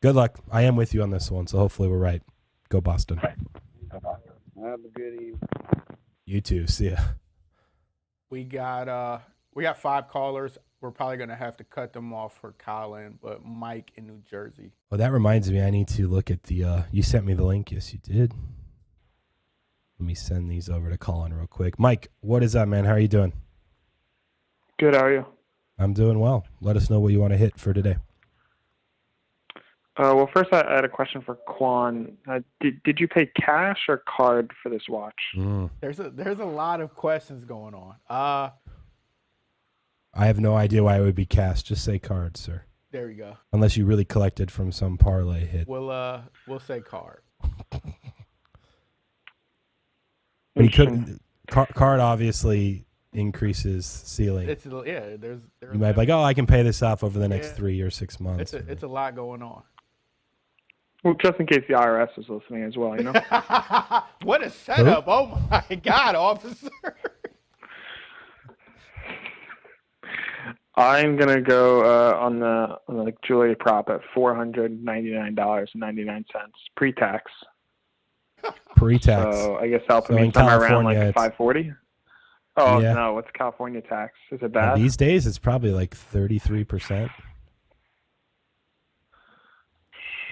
S2: Good luck. I am with you on this one, so hopefully we're right. Go Boston.
S12: Have a good evening.
S2: You too. See ya.
S4: We got 5 callers. We're probably going to have to cut them off for Collin, but Mike in New Jersey.
S2: Well, that reminds me, I need to look at the you sent me the link. Yes, you did. Let me send these over to Collin real quick. Mike, what is up, man? How are you doing?
S13: Good. How are you?
S2: I'm doing well. Let us know what you want to hit for today.
S13: Well, first I had a question for Qwan. Did you pay cash or card for this watch?
S4: There's a lot of questions going on.
S2: I have no idea why it would be cash. Just say card, sir.
S4: There you go.
S2: Unless you really collected from some parlay hit.
S4: We'll say card.
S2: But he couldn't. Card obviously increases ceiling.
S4: You
S2: might be like, I can pay this off over the next 3 or 6 months.
S4: It's a lot going on.
S13: Well, just in case the IRS is listening as well, you know.
S4: What a setup! Who? Oh my God, officer.
S13: I'm gonna go on the Julia prop at $499.99 pre-tax.
S2: Pre-tax.
S13: So I guess that'll put me somewhere around like $540. Oh
S2: yeah.
S13: No! What's California tax? Is it bad?
S2: These days, it's probably like 33%.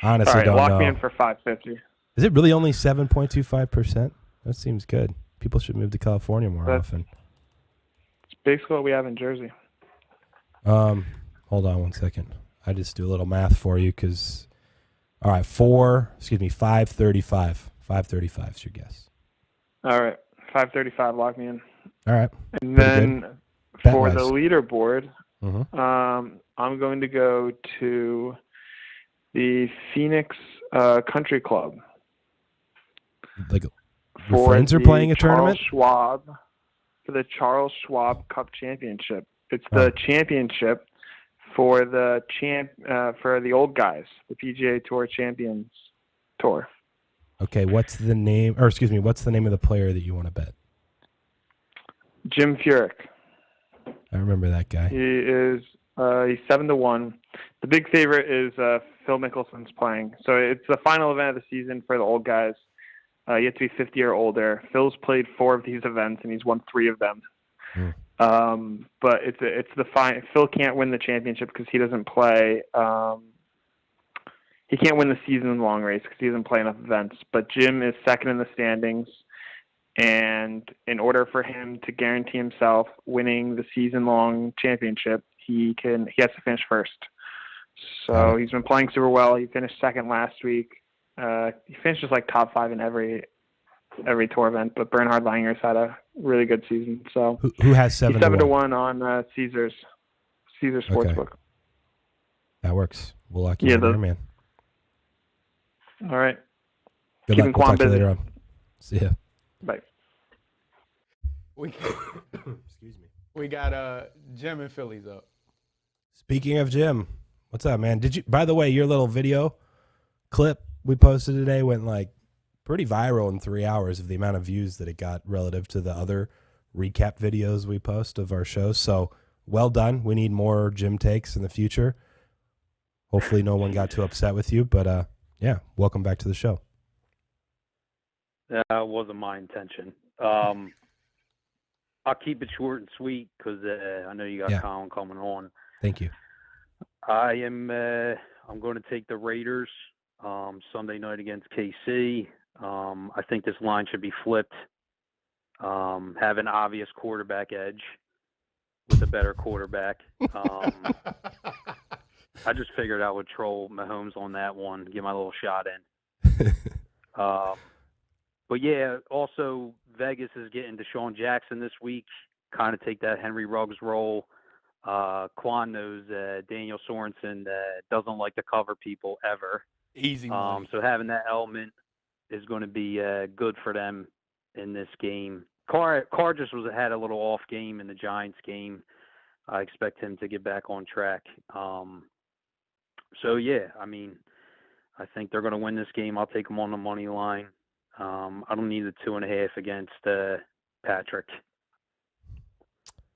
S2: Honestly,
S13: all right,
S2: don't
S13: lock
S2: know.
S13: me in for $550.
S2: Is it really only 7.25%? That seems good. People should move to California more often.
S13: It's basically what we have in Jersey.
S2: Hold on one second. I just do a little math for you because, all right, 535. 535 is your guess.
S13: All right, 535. Lock me in.
S2: All right.
S13: And then for the leaderboard, I'm going to go to the Phoenix Country Club.
S2: Like your friends are playing a tournament?
S13: For the Charles Schwab Cup Championship. It's the championship for the old guys, the PGA Tour Champions Tour.
S2: Okay, what's the name of the player that you want to bet?
S13: Jim Furyk.
S2: I remember that guy.
S13: He is he's 7-1. The big favorite is Phil Mickelson's playing. So it's the final event of the season for the old guys. You have to be 50 or older. Phil's played 4 of these events and he's won 3 of them. But it's the fine. Phil can't win the championship because he doesn't play. He can't win the season-long race because he doesn't play enough events. But Jim is second in the standings, and in order for him to guarantee himself winning the season-long championship, he has to finish first. So he's been playing super well. He finished second last week. He finishes like top 5 in every tour event. But Bernhard Langer's had a really good season. So
S2: who has 7-1?
S13: He's 7-1 on Caesars Sportsbook.
S2: Okay. That works. We'll lock you in there, man.
S13: All right.
S2: Good luck. We'll talk to you later on. See ya.
S13: Bye.
S4: Excuse me. We got Jim and Phillies up.
S2: Speaking of Jim, what's up, man? By the way, your little video clip we posted today went like pretty viral in 3 hours of the amount of views that it got relative to the other recap videos we post of our shows. So well done. We need more gym takes in the future. Hopefully no one got too upset with you, but yeah, welcome back to the show.
S14: That wasn't my intention. I'll keep it short and sweet because I know you got Collin coming on.
S2: Thank you.
S14: I'm going to take the Raiders Sunday night against KC. I think this line should be flipped. Have an obvious quarterback edge with a better quarterback. I just figured I would troll Mahomes on that one, get my little shot in. But yeah, also Vegas is getting Deshaun Jackson this week, kind of take that Henry Ruggs role. Qwan knows Daniel Sorensen doesn't like to cover people ever.
S4: Easy money.
S14: So having that element is going to be good for them in this game. Carr just had a little off game in the Giants game. I expect him to get back on track. So yeah, I mean, I think they're going to win this game. I'll take them on the money line. I don't need the 2.5 against Patrick.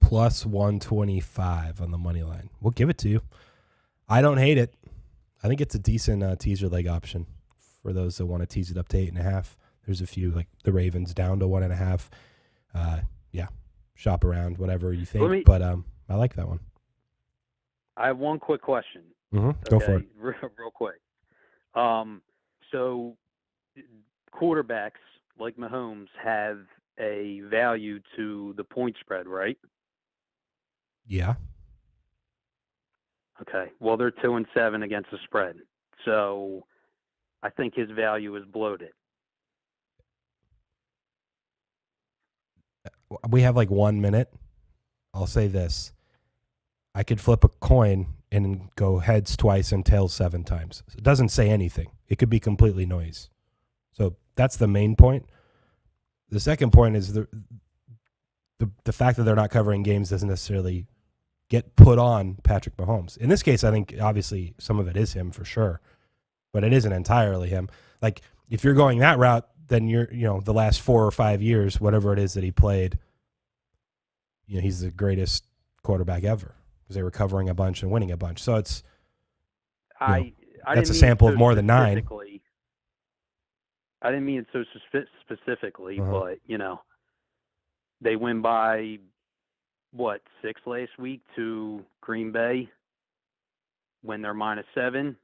S2: Plus 125 on the money line. We'll give it to you. I don't hate it. I think it's a decent teaser leg option for those that want to tease it up to 8.5. There's a few like the Ravens down to 1.5. Yeah, shop around whatever you think. But I like that one.
S14: I have one quick question.
S2: Go for it.
S14: Real quick. So quarterbacks like Mahomes have a value to the point spread, right?
S2: Yeah.
S14: Okay. Well, they're 2-7 against the spread. So I think his value is bloated.
S2: We have like 1 minute. I'll say this. I could flip a coin and go heads twice and tails 7 times. It doesn't say anything. It could be completely noise. So that's the main point. The second point is the fact that they're not covering games doesn't necessarily get put on Patrick Mahomes. In this case, I think obviously some of it is him for sure, but it isn't entirely him. Like if you're going that route, then the last 4 or 5 years, whatever it is that he played, he's the greatest quarterback ever because they were covering a bunch and winning a bunch. So it's that's a sample of more than 9.
S14: I didn't mean it so specifically, but they win by 6 last week to Green Bay when they're -7,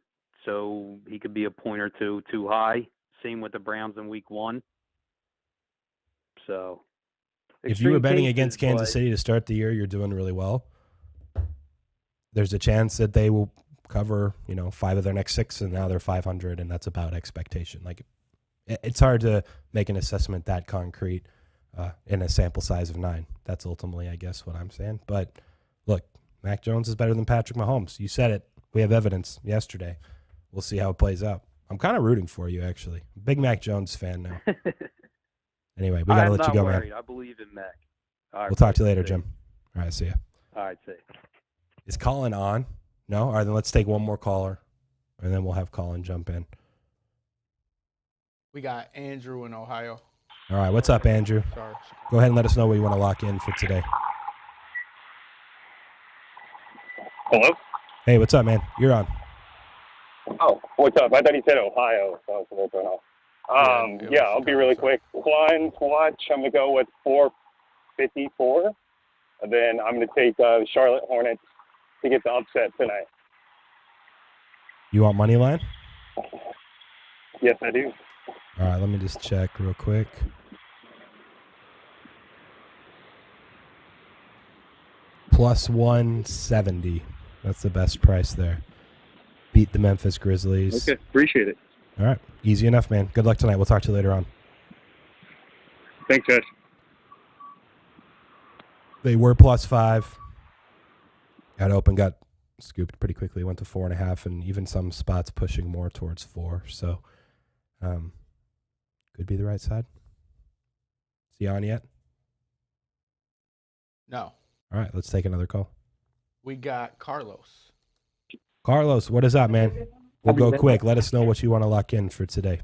S14: so he could be a point or two too high. Same with the Browns in week 1. So
S2: if you were betting against Kansas City to start the year, you're doing really well. There's a chance that they will cover, 5 of their next 6, and now they're 500, and that's about expectation. Like, it's hard to make an assessment that concrete in a sample size of 9. That's ultimately, I guess, what I'm saying. But look, Mac Jones is better than Patrick Mahomes. You said it. We have evidence yesterday. We'll see how it plays out. I'm kind of rooting for you, actually. Big Mac Jones fan now. Anyway, we got to let you go, man.
S14: I believe in Mac. Right,
S2: we'll talk to you later, Jim. All right, see ya.
S14: All right, see ya.
S2: Is Collin on? No? All right, then let's take one more caller, and then we'll have Collin jump in.
S4: We got Andrew in Ohio.
S2: All right, what's up, Andrew?
S4: Sorry.
S2: Go ahead and let us know what you want to lock in for today.
S15: Hello?
S2: Hey, what's up, man? You're on.
S15: Oh, what's up? I thought you said Ohio, so I was a little thrown off. Yeah, I'll be really quick. Qwan to watch, I'm going to go with 454. And then I'm going to take the Charlotte Hornets to get the upset tonight.
S2: You want money line?
S15: Yes, I do.
S2: All right, let me just check real quick. Plus 170. That's the best price there. Beat the Memphis Grizzlies.
S15: Okay, appreciate it.
S2: All right, easy enough, man. Good luck tonight. We'll talk to you later on.
S15: Thanks, guys.
S2: They were plus 5. Got open, got scooped pretty quickly. Went to 4.5, and even some spots pushing more towards 4. So, could be the right side. Is he on yet?
S4: No.
S2: All right, let's take another call.
S4: We got Carlos.
S2: Carlos, what is up, man? We'll go quick. Let us know what you want to lock in for today.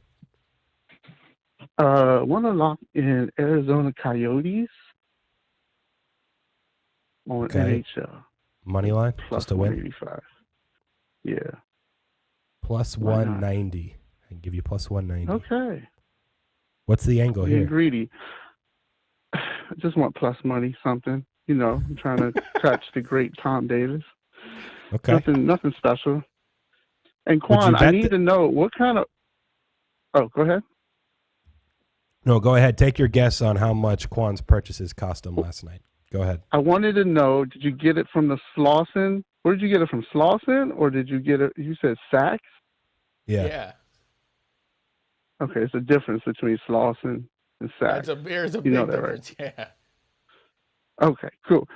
S16: Want to lock in Arizona Coyotes on NHL.
S2: Money line?
S16: Plus
S2: just to win?
S16: 185. Yeah.
S2: Plus 190. I can give you plus 190.
S16: Okay.
S2: What's the angle
S16: Being
S2: here?
S16: greedy. I just want plus money, something. I'm trying to catch the great Tom Davis.
S2: Okay.
S16: Nothing special. And Qwan, I need to know what kind of. Oh, go ahead.
S2: No, go ahead. Take your guess on how much Quan's purchases cost him last night. Go ahead.
S16: I wanted to know, did you get it from the Slauson? Where did you get it from, Slauson? Or did you get it, you said Saks?
S2: Yeah.
S16: Okay, it's a difference between Slauson and Saks.
S4: There's a big difference,
S16: right?
S4: yeah.
S16: Okay, cool.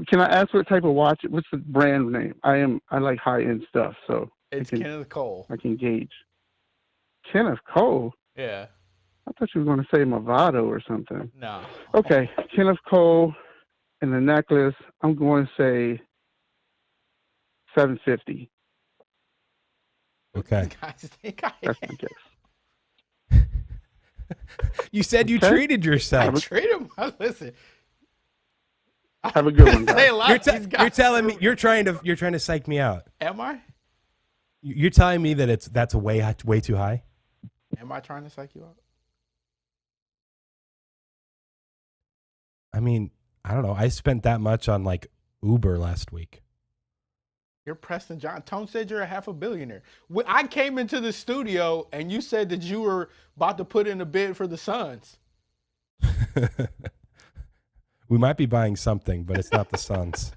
S16: Can I ask what type of watch? What's the brand name? I like high-end stuff, so
S4: it's Kenneth Cole.
S16: I can gauge. Kenneth Cole?
S4: Yeah.
S16: I thought you were going to say Movado or something.
S4: No.
S16: Okay, Kenneth Cole and the necklace, I'm going to say $750.
S2: Okay.
S4: Guys think
S16: That's my guess.
S2: You said you treated yourself.
S4: I treat him. Listen.
S16: Have a good one, guys.
S2: You're telling me you're trying to psych me out.
S4: Am I?
S2: You're telling me that that's way too high?
S4: Am I trying to psych you out?
S2: I mean, I don't know. I spent that much on like Uber last week.
S4: You're Preston John. Tone said you're a half a billionaire. When I came into the studio and you said that you were about to put in a bid for the Suns.
S2: We might be buying something, but it's not the Suns.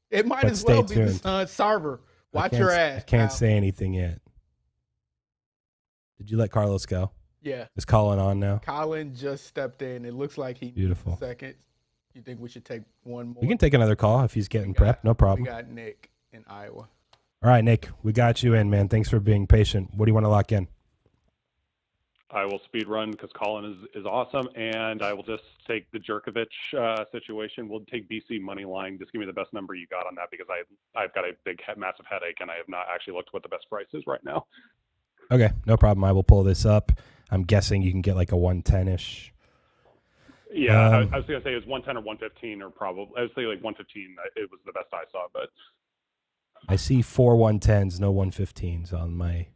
S4: It might
S2: But
S4: as well
S2: stay
S4: be the
S2: tuned.
S4: Suns. Sarver, watch your ass.
S2: I can't
S4: now.
S2: say anything yet. Did you let Carlos go?
S4: Yeah.
S2: Is Collin on now?
S4: Collin just stepped in. It looks like he
S2: Beautiful.
S4: needs a second. You think we should take one more?
S2: We can take another call if he's getting prepped. No problem.
S4: We got Nick in Iowa.
S2: All right, Nick, we got you in, man. Thanks for being patient. What do you want to lock in?
S17: I will speed run because Collin is awesome, and I will just take the Jerkovic situation. We'll take BC money line. Just give me the best number you got on that because I've got a big, massive headache, and I have not actually looked what the best price is right now.
S2: Okay, no problem. I will pull this up. I'm guessing you can get like a 110-ish.
S17: Yeah, I was going to say it was 110 or 115 or probably. I would say like 115. It was the best I saw, but.
S2: I see 4 110s, no 115s on my.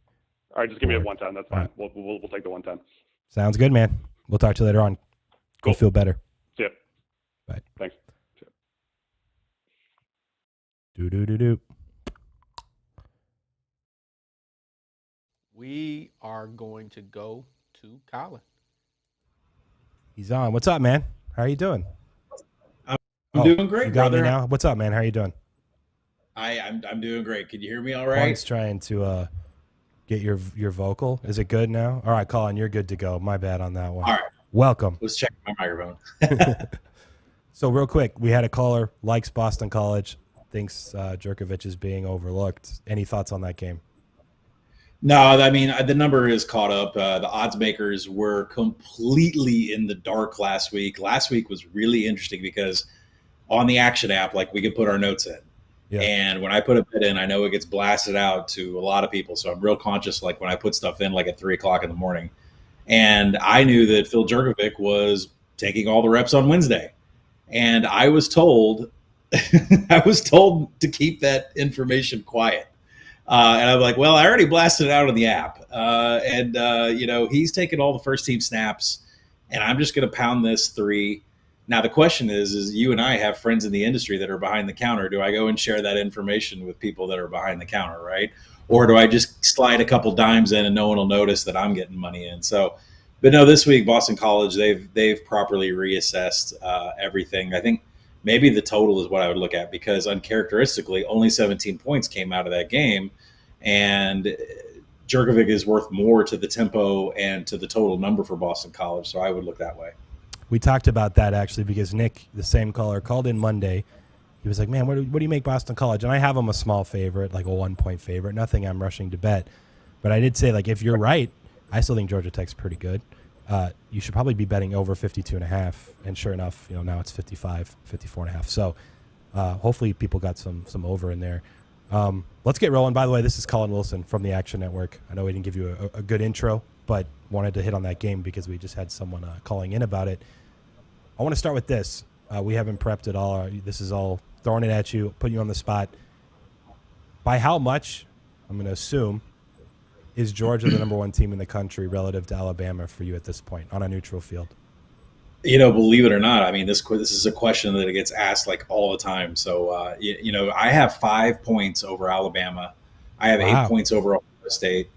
S17: All right, just give me a 110. That's fine.
S2: Right.
S17: We'll take the 110.
S2: Sounds good, man. We'll talk to you later on. Go feel better.
S17: See ya.
S2: Bye.
S17: Thanks.
S2: Do.
S4: We are going to go to Collin.
S2: He's on. What's up, man? How are you doing?
S18: I'm doing great,
S2: You got
S18: brother.
S2: me now? What's up, man? How are you doing?
S18: I'm doing great. Can you hear me all right?
S2: Quan's trying to get your vocal. Is it good now? All right, Collin, you're good to go. My bad on that one.
S18: All right.
S2: Welcome.
S18: Let's check my microphone.
S2: So real quick, we had a caller, likes Boston College, thinks Jerkovic is being overlooked. Any thoughts on that game?
S18: No, I mean, the number is caught up. The odds makers were completely in the dark last week. Last week was really interesting because on the Action app, like we could put our notes in. Yeah. And when I put a bet in, I know it gets blasted out to a lot of people. So I'm real conscious, like when I put stuff in, like at 3 o'clock in the morning. And I knew that Phil Jerkovic was taking all the reps on Wednesday. And I was told, to keep that information quiet. And I'm like, well, I already blasted it out on the app. He's taking all the first team snaps, and I'm just going to pound this 3. Now, the question is you and I have friends in the industry that are behind the counter. Do I go and share that information with people that are behind the counter, right? Or do I just slide a couple dimes in and no one will notice that I'm getting money in? So, but no, this week, Boston College, they've properly reassessed everything. I think maybe the total is what I would look at because uncharacteristically, only 17 points came out of that game. And Jerkovic is worth more to the tempo and to the total number for Boston College. So I would look that way.
S2: We talked about that actually because Nick, the same caller, called in Monday. He was like, man, what do you make Boston College? And I have them a small favorite, like a 1-point favorite. Nothing I'm rushing to bet. But I did say, like, if you're right, I still think Georgia Tech's pretty good. You should probably be betting over 52.5. And sure enough, now it's 55, 54.5. So hopefully people got some over in there. Let's get rolling. By the way, this is Collin Wilson from the Action Network. I know we didn't give you a good intro, but wanted to hit on that game because we just had someone calling in about it. I want to start with this. We haven't prepped at all. This is all throwing it at you, putting you on the spot. By how much, I'm going to assume, is Georgia the number one team in the country relative to Alabama for you at this point on a neutral field?
S18: Believe it or not, I mean, this is a question that gets asked like all the time. So, I have 5 points over Alabama. I have 8 points over Ohio State.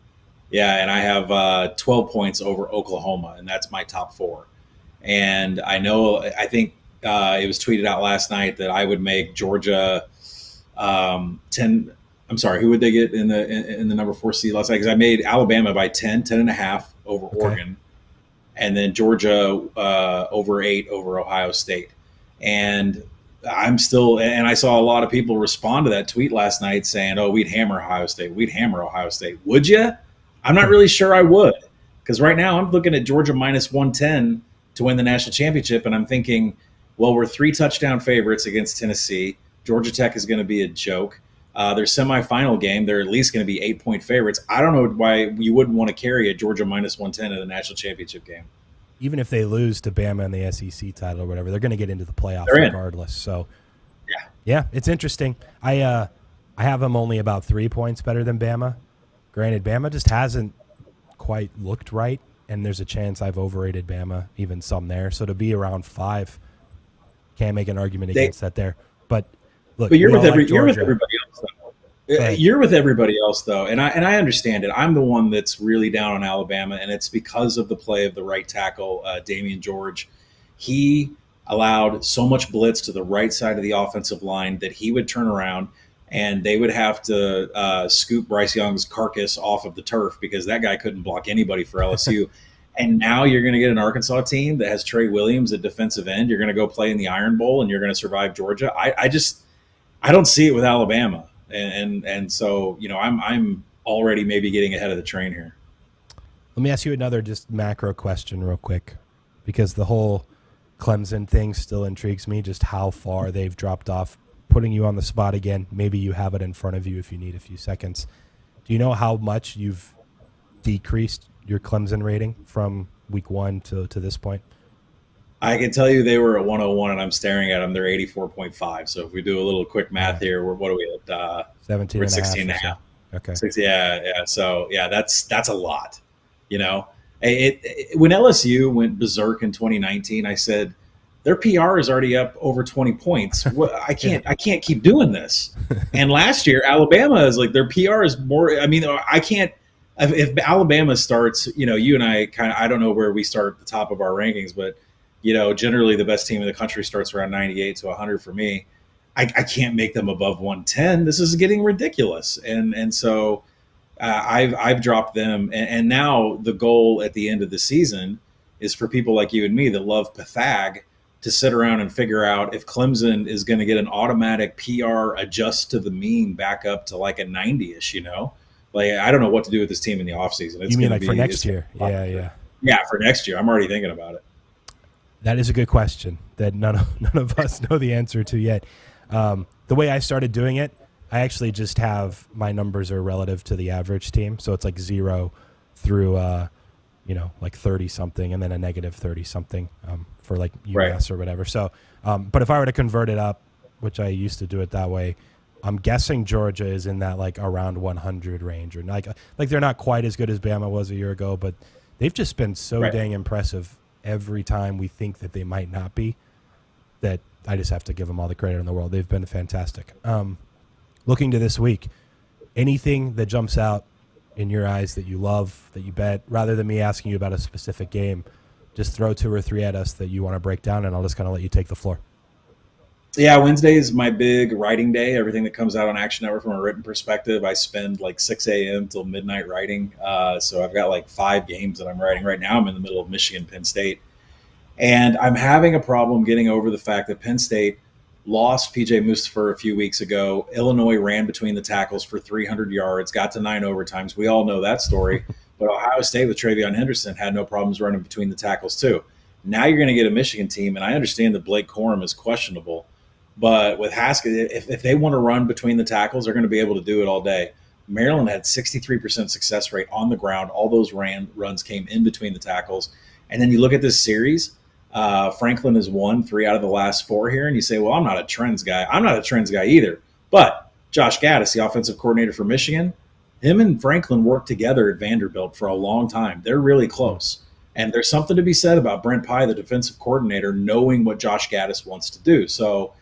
S18: Yeah, and I have 12 points over Oklahoma, and that's my top 4. And I think it was tweeted out last night that I would make Georgia 10. I'm sorry, who would they get in the number 4 seed last night? Because I made Alabama by 10.5 over Oregon, and then Georgia over 8 over Ohio State. And I saw a lot of people respond to that tweet last night saying, "Oh, we'd hammer Ohio State. We'd hammer Ohio State." Would you? I'm not really sure I would, because right now I'm looking at Georgia minus 110 to win the national championship, and I'm thinking, well, we're 3 touchdown favorites against Tennessee. Georgia Tech is going to be a joke. Their semifinal game, they're at least going to be 8-point favorites. I don't know why you wouldn't want to carry a Georgia minus 110 in the national championship game.
S2: Even if they lose to Bama in the SEC title or whatever, they're going to get into the playoffs regardless. So, yeah, it's interesting. I have them only about 3 points better than Bama. Granted, Bama just hasn't quite looked right, and there's a chance I've overrated Bama, even some there. So to be around 5, can't make an argument against that there. But look,
S18: you're with everybody else, though. You're with everybody else, though, and I understand it. I'm the one that's really down on Alabama, and it's because of the play of the right tackle, Damian George. He allowed so much blitz to the right side of the offensive line that he would turn around, and they would have to scoop Bryce Young's carcass off of the turf because that guy couldn't block anybody for LSU. And now you're going to get an Arkansas team that has Trey Williams at defensive end. You're going to go play in the Iron Bowl, and you're going to survive Georgia. I don't see it with Alabama, and so I'm already maybe getting ahead of the train here.
S2: Let me ask you another just macro question real quick, because the whole Clemson thing still intrigues me, just how far they've dropped off. Putting you on the spot again, maybe you have it in front of you if you need a few seconds. Do you know how much you've decreased your Clemson rating from week 1 to this point?
S18: I can tell you they were at 101, and I'm staring at them. They're 84.5. So if we do a little quick math here, what are we at?
S2: 17
S18: we're at 16 and a half.
S2: Okay.
S18: Yeah. So that's a lot. When LSU went berserk in 2019, I said their PR is already up over 20 points. I can't keep doing this. And last year, Alabama is like, their PR is more. I mean, I can't. If Alabama starts, you and I I don't know where we start at the top of our rankings, but generally the best team in the country starts around 98 to 100 for me. I can't make them above 110. This is getting ridiculous, and so I've dropped them. And now the goal at the end of the season is for people like you and me that love Pathag to sit around and figure out if Clemson is going to get an automatic PR adjust to the mean back up to like a 90-ish. Like, I don't know what to do with this team in the offseason.
S2: You mean like for next year? Yeah.
S18: Yeah, for next year. I'm already thinking about it.
S2: That is a good question that none of us know the answer to yet. The way I started doing it, I actually just have my numbers are relative to the average team. So it's like 0 through, like 30-something and then a negative 30-something for like UMass or whatever. So, but if I were to convert it up, which I used to do it that way, I'm guessing Georgia is in that like around 100 range, or like they're not quite as good as Bama was a year ago, but they've just been so dang impressive every time we think that they might not be, that I just have to give them all the credit in the world. They've been fantastic. Looking to this week, anything that jumps out in your eyes that you love, that you bet, rather than me asking you about a specific game, just throw 2 or 3 at us that you want to break down, and I'll just kind of let you take the floor.
S18: Yeah, Wednesday is my big writing day. Everything that comes out on Action Network from a written perspective, I spend like 6 a.m. till midnight writing. So I've got like 5 games that I'm writing right now. I'm in the middle of Michigan, Penn State. And I'm having a problem getting over the fact that Penn State lost P.J. Mustapher a few weeks ago. Illinois ran between the tackles for 300 yards, got to 9 overtimes. We all know that story. But Ohio State with Travion Henderson had no problems running between the tackles too. Now you're going to get a Michigan team, and I understand that Blake Corum is questionable. But with Haskett, if they want to run between the tackles, they're going to be able to do it all day. Maryland had 63% success rate on the ground. All those runs came in between the tackles. And then you look at this series, Franklin has won 3 out of the last 4 here, and you say, well, I'm not a trends guy. I'm not a trends guy either. But Josh Gaddis, the offensive coordinator for Michigan, him and Franklin worked together at Vanderbilt for a long time. They're really close. And there's something to be said about Brent Pye, the defensive coordinator, knowing what Josh Gaddis wants to do. So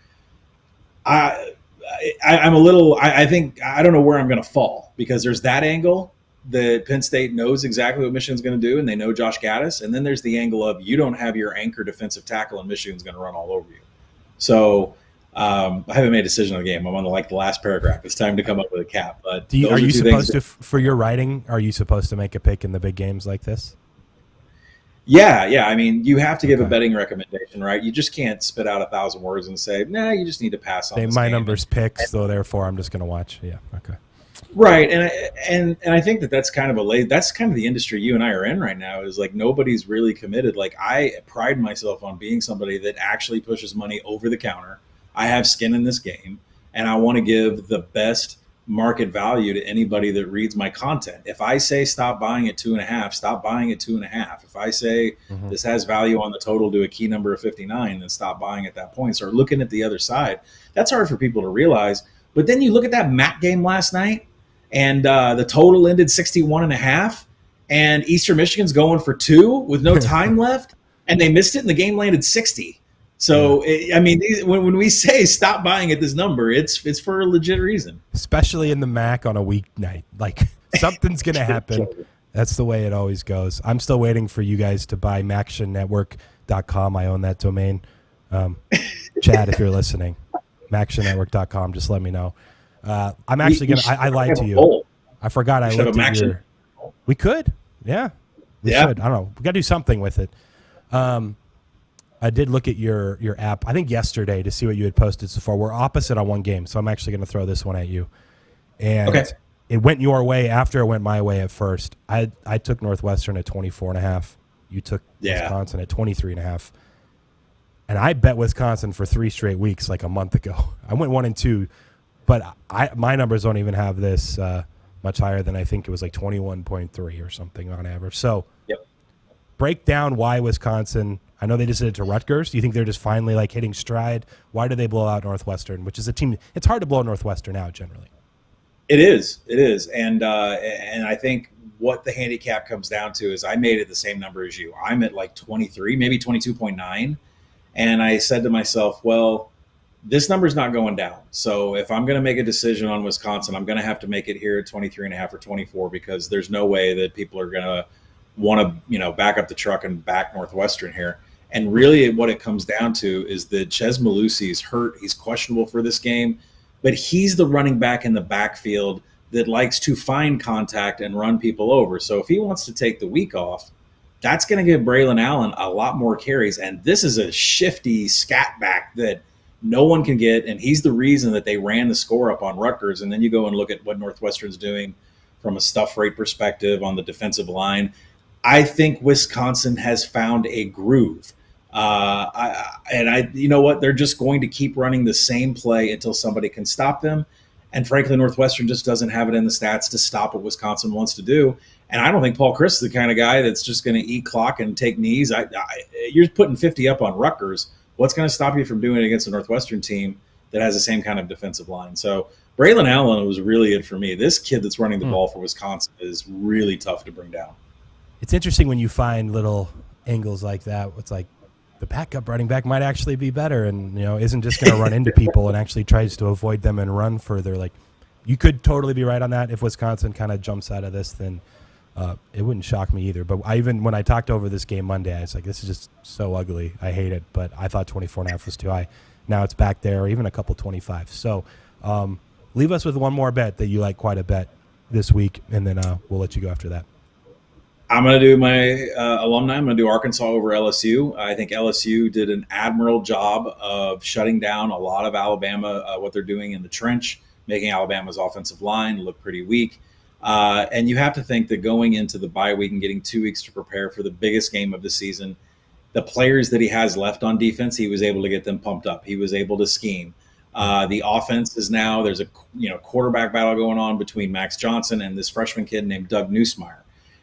S18: I'm a little – I think – I don't know where I'm going to fall, because there's that angle that Penn State knows exactly what Michigan's going to do, and they know Josh Gaddis. And then there's the angle of you don't have your anchor defensive tackle, and Michigan's going to run all over you. So I haven't made a decision on the game. I'm on the last paragraph. It's time to come up with a cap. But
S2: are you supposed to, for your writing, are you supposed to make a pick in the big games like this?
S18: Yeah. I mean, you have to give a betting recommendation, right? You just can't spit out 1,000 words and say, nah, you just need to pass on this
S2: my
S18: game.
S2: number's picks, so therefore I'm just going to watch. Yeah, okay.
S18: Right, and I think that's kind of that's kind of the industry you and I are in right now, is like nobody's really committed. Like, I pride myself on being somebody that actually pushes money over the counter. I have skin in this game, and I want to give the best market value to anybody that reads my content. If I say stop buying at 2.5, stop buying at 2.5. If I say this has value on the total to a key number of 59, then stop buying at that point. Start looking at the other side. That's hard for people to realize. But then you look at that MAC game last night, and the total ended 61.5, and Eastern Michigan's going for 2 with no time left, and they missed it, and the game landed 60. So, I mean, when we say stop buying at this number, it's for a legit reason.
S2: Especially in the MAC on a weeknight. Like, something's going to happen. That's the way it always goes. I'm still waiting for you guys to buy MactionNetwork.com. I own that domain. Chad, if you're listening, MactionNetwork.com, just let me know. I'm actually going to – I lied to you. I forgot I looked at your – We could. Yeah. We should. I don't know. We got to do something with it. I did look at your app, I think yesterday, to see what you had posted so far. We're opposite on one game, so I'm actually going to throw this one at you. And it went your way after it went my way at first. I took Northwestern at 24.5. You took Wisconsin at 23.5. And I bet Wisconsin for 3 straight weeks like a month ago. I went 1-2, but my numbers don't even have this much higher than I think it was like 21.3 or something on average. So break down why Wisconsin – I know they just did it to Rutgers. Do you think they're just finally like hitting stride? Why did they blow out Northwestern, which is a team? It's hard to blow Northwestern out generally.
S18: It is, and I think what the handicap comes down to is I made it the same number as you. I'm at like 23, maybe 22.9, and I said to myself, well, this number's not going down. So if I'm going to make a decision on Wisconsin, I'm going to have to make it here at 23.5 or 24, because there's no way that people are going to want to back up the truck and back Northwestern here. And really what it comes down to is that Ches Malusi is hurt. He's questionable for this game, but he's the running back in the backfield that likes to find contact and run people over. So if he wants to take the week off, that's going to give Braylon Allen a lot more carries. And this is a shifty scat back that no one can get, and he's the reason that they ran the score up on Rutgers. And then you go and look at what Northwestern's doing from a stuff rate perspective on the defensive line. I think Wisconsin has found a groove. You know what? They're just going to keep running the same play until somebody can stop them. And frankly, Northwestern just doesn't have it in the stats to stop what Wisconsin wants to do. And I don't think Paul Chris is the kind of guy that's just going to eat clock and take knees. You're putting 50 up on Rutgers. What's going to stop you from doing it against a Northwestern team that has the same kind of defensive line? So Braylon Allen was really it for me. This kid that's running the ball for Wisconsin is really tough to bring down.
S2: It's interesting when you find little angles like that. It's like the backup running back might actually be better, and isn't just going to run into people and actually tries to avoid them and run further. Like, you could totally be right on that. If Wisconsin kind of jumps out of this, then it wouldn't shock me either. But when I talked over this game Monday, I was like, this is just so ugly. I hate it. But I thought 24.5 was too high. Now it's back there, or even a couple 25. So leave us with one more bet that you like quite a bit this week, and then we'll let you go after that.
S18: I'm going to do my alumni. I'm going to do Arkansas over LSU. I think LSU did an admirable job of shutting down a lot of Alabama, what they're doing in the trench, making Alabama's offensive line look pretty weak. And you have to think that going into the bye week and getting 2 weeks to prepare for the biggest game of the season, the players that he has left on defense, he was able to get them pumped up. He was able to scheme. The offense is now, there's a quarterback battle going on between Max Johnson and this freshman kid named Doug Nussmeier.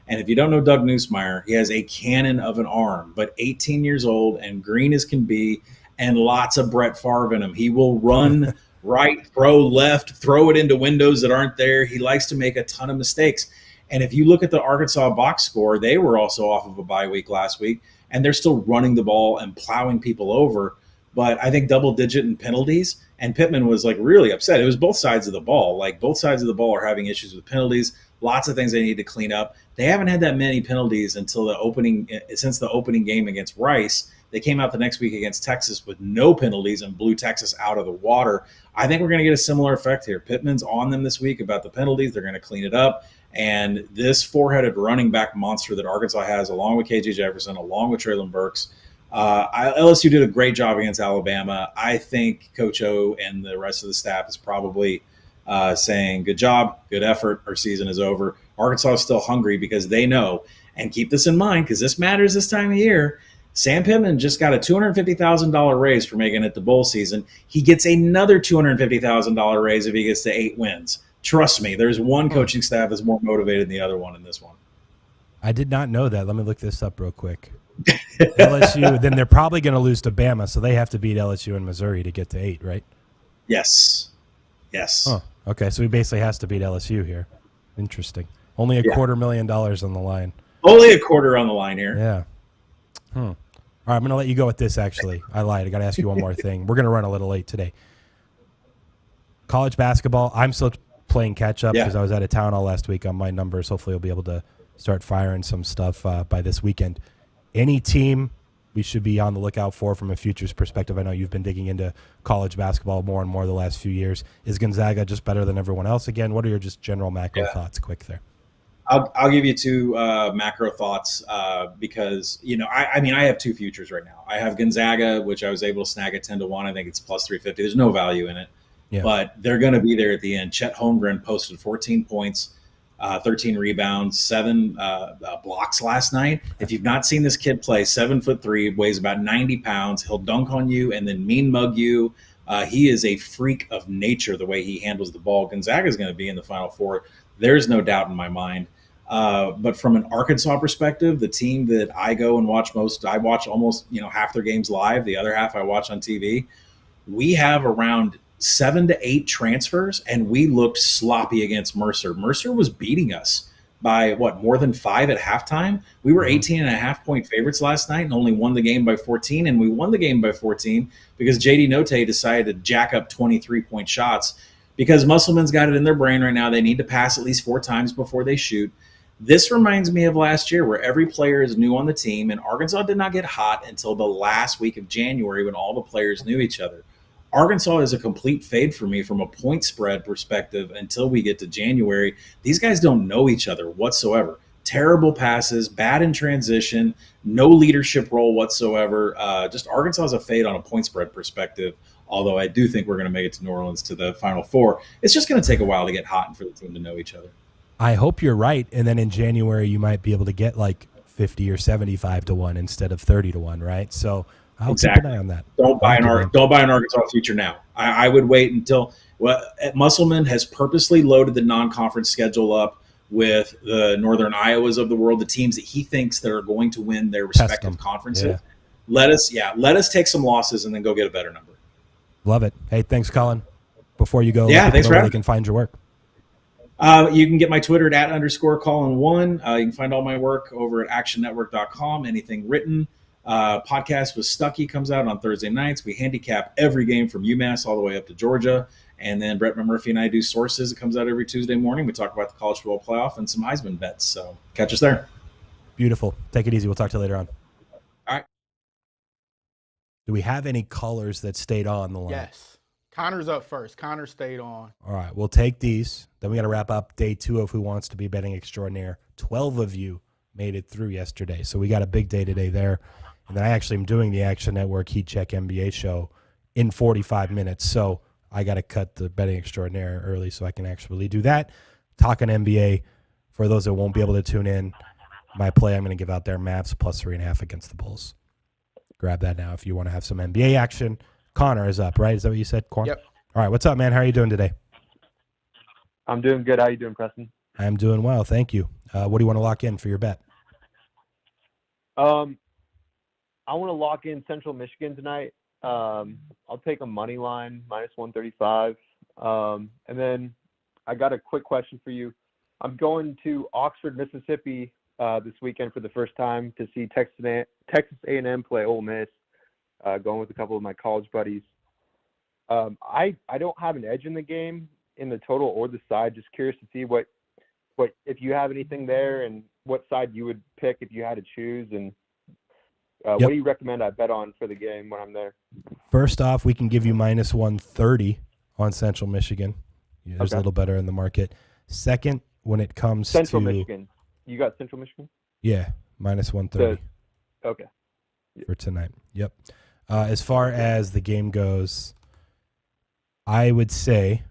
S18: And if you don't know Doug Nussmeier, he has a cannon of an arm, but 18 years old and green as can be, and lots of Brett Favre in him. He will run right, throw left, throw it into windows that aren't there. He likes to make a ton of mistakes. And if you look at the Arkansas box score, they were also off of a bye week last week, and they're still running the ball and plowing people over. But I think double-digit in penalties, and Pittman was like really upset. It was both sides of the ball. Like both sides of the ball are having issues with penalties. Lots of things they need to clean up. They haven't had that many penalties since the opening game against Rice. They came out the next week against Texas with no penalties and blew Texas out of the water. I think we're going to get a similar effect here. Pittman's on them this week about the penalties. They're going to clean it up. And this four-headed running back monster that Arkansas has, along with KJ Jefferson, along with Treylon Burks, LSU did a great job against Alabama. I think Coach O and the rest of the staff is probably saying, good job, good effort, our season is over. Arkansas is still hungry because they know, and keep this in mind because this matters this time of year, Sam Pittman just got a $250,000 raise for making it to bowl season. He gets another $250,000 raise if he gets to 8 wins. Trust me, there's one coaching staff that's more motivated than the other one in this one.
S2: I did not know that. Let me look this up real quick. LSU, then they're probably going to lose to Bama, so they have to beat LSU and Missouri to get to 8, right?
S18: Yes.
S2: Oh, okay, so he basically has to beat LSU here. Interesting. Only a $250,000 on the line.
S18: Only a quarter on the line here.
S2: Yeah. All right, I'm going to let you go with this, actually. I lied. I got to ask you one more thing. We're going to run a little late today. College basketball, I'm still playing catch-up because I was out of town all last week on my numbers. Hopefully I'll be able to start firing some stuff by this weekend. Any team we should be on the lookout for from a futures perspective? I know you've been digging into college basketball more and more the last few years. Is Gonzaga just better than everyone else again? What are your just general macro thoughts quick there?
S18: I'll give you two macro thoughts because, I have two futures right now. I have Gonzaga, which I was able to snag at 10-1. I think it's plus 350. There's no value in it, but they're going to be there at the end. Chet Holmgren posted 14 points, 13 rebounds, 7 blocks last night. If you've not seen this kid play, 7'3", weighs about 90 pounds. He'll dunk on you and then mean mug you. He is a freak of nature the way he handles the ball. Gonzaga is going to be in the Final Four. There's no doubt in my mind. But from an Arkansas perspective, the team that I go and watch most, I watch almost half their games live. The other half I watch on TV. We have around 7 to 8 transfers, and we looked sloppy against Mercer. Mercer was beating us by more than 5 at halftime. We were 18.5-point favorites last night and only won the game by 14. And we won the game by 14 because JD Notae decided to jack up 23-point shots because Musselman's got it in their brain right now. They need to pass at least 4 times before they shoot. This reminds me of last year where every player is new on the team, and Arkansas did not get hot until the last week of January when all the players knew each other. Arkansas is a complete fade for me from a point spread perspective until we get to January. These guys don't know each other whatsoever. Terrible passes, bad in transition, no leadership role whatsoever. Just Arkansas is a fade on a point spread perspective, although I do think we're going to make it to New Orleans to the Final Four. It's just going to take a while to get hot and for the team to know each other.
S2: I hope you're right, and then in January you might be able to get like 50 or 75-1 instead of 30-1, right? So I'll keep an eye on that.
S18: Don't buy an Arkansas future now. I would wait until Musselman has purposely loaded the non-conference schedule up with the Northern Iowas of the world, the teams that he thinks that are going to win their respective conferences. Yeah. Let us take some losses and then go get a better number.
S2: Love it. Hey, thanks, Collin. Before you go,
S18: thanks for having me.
S2: They can find your work.
S18: You can get my Twitter at @_Collin1. You can find all my work over at actionnetwork.com. Anything written. Podcast with Stuckey comes out on Thursday nights. We handicap every game from UMass all the way up to Georgia. And then Brett Murphy and I do Sources. It comes out every Tuesday morning. We talk about the college football playoff and some Heisman bets. So catch us there.
S2: Beautiful. Take it easy. We'll talk to you later on.
S18: All right.
S2: Do we have any callers that stayed on the line?
S4: Yes. Connor's up first. Connor stayed on.
S2: All right. We'll take these. Then we got to wrap up day 2 of Who Wants to Be Betting Extraordinaire. 12 of you made it through yesterday. So we got a big day today there. And then I actually am doing the Action Network Heat Check NBA show in 45 minutes. So I got to cut the Betting Extraordinaire early so I can actually do that. Talking NBA, for those that won't be able to tune in, my play I'm going to give out there, Mavs plus 3.5 against the Bulls. grab that now if you want to have some NBA action. Connor is up, right? Is that what you said, Qwan?
S19: Yep.
S2: All right, what's up, man? How are you doing today?
S19: I'm doing good. How you doing, Preston?
S2: I'm doing well, thank you. What do you want to lock in for your bet?
S19: I want to lock in Central Michigan tonight. I'll take a money line, -135. And then I got a quick question for you. I'm going to Oxford, Mississippi this weekend for the first time to see Texas A&M play Ole Miss, going with a couple of my college buddies. I don't have an edge in the game in the total or the side. Just curious to see what if you have anything there and what side you would pick if you had to choose, and what do you recommend I bet on for the game when I'm there?
S2: First off, we can give you -130 on Central Michigan. Yeah, there's a little better in the market. Second, when it comes
S19: Central
S2: to
S19: Michigan. You got Central Michigan?
S2: Yeah, -130.
S19: Okay.
S2: For tonight. Yep. As far as the game goes, I would say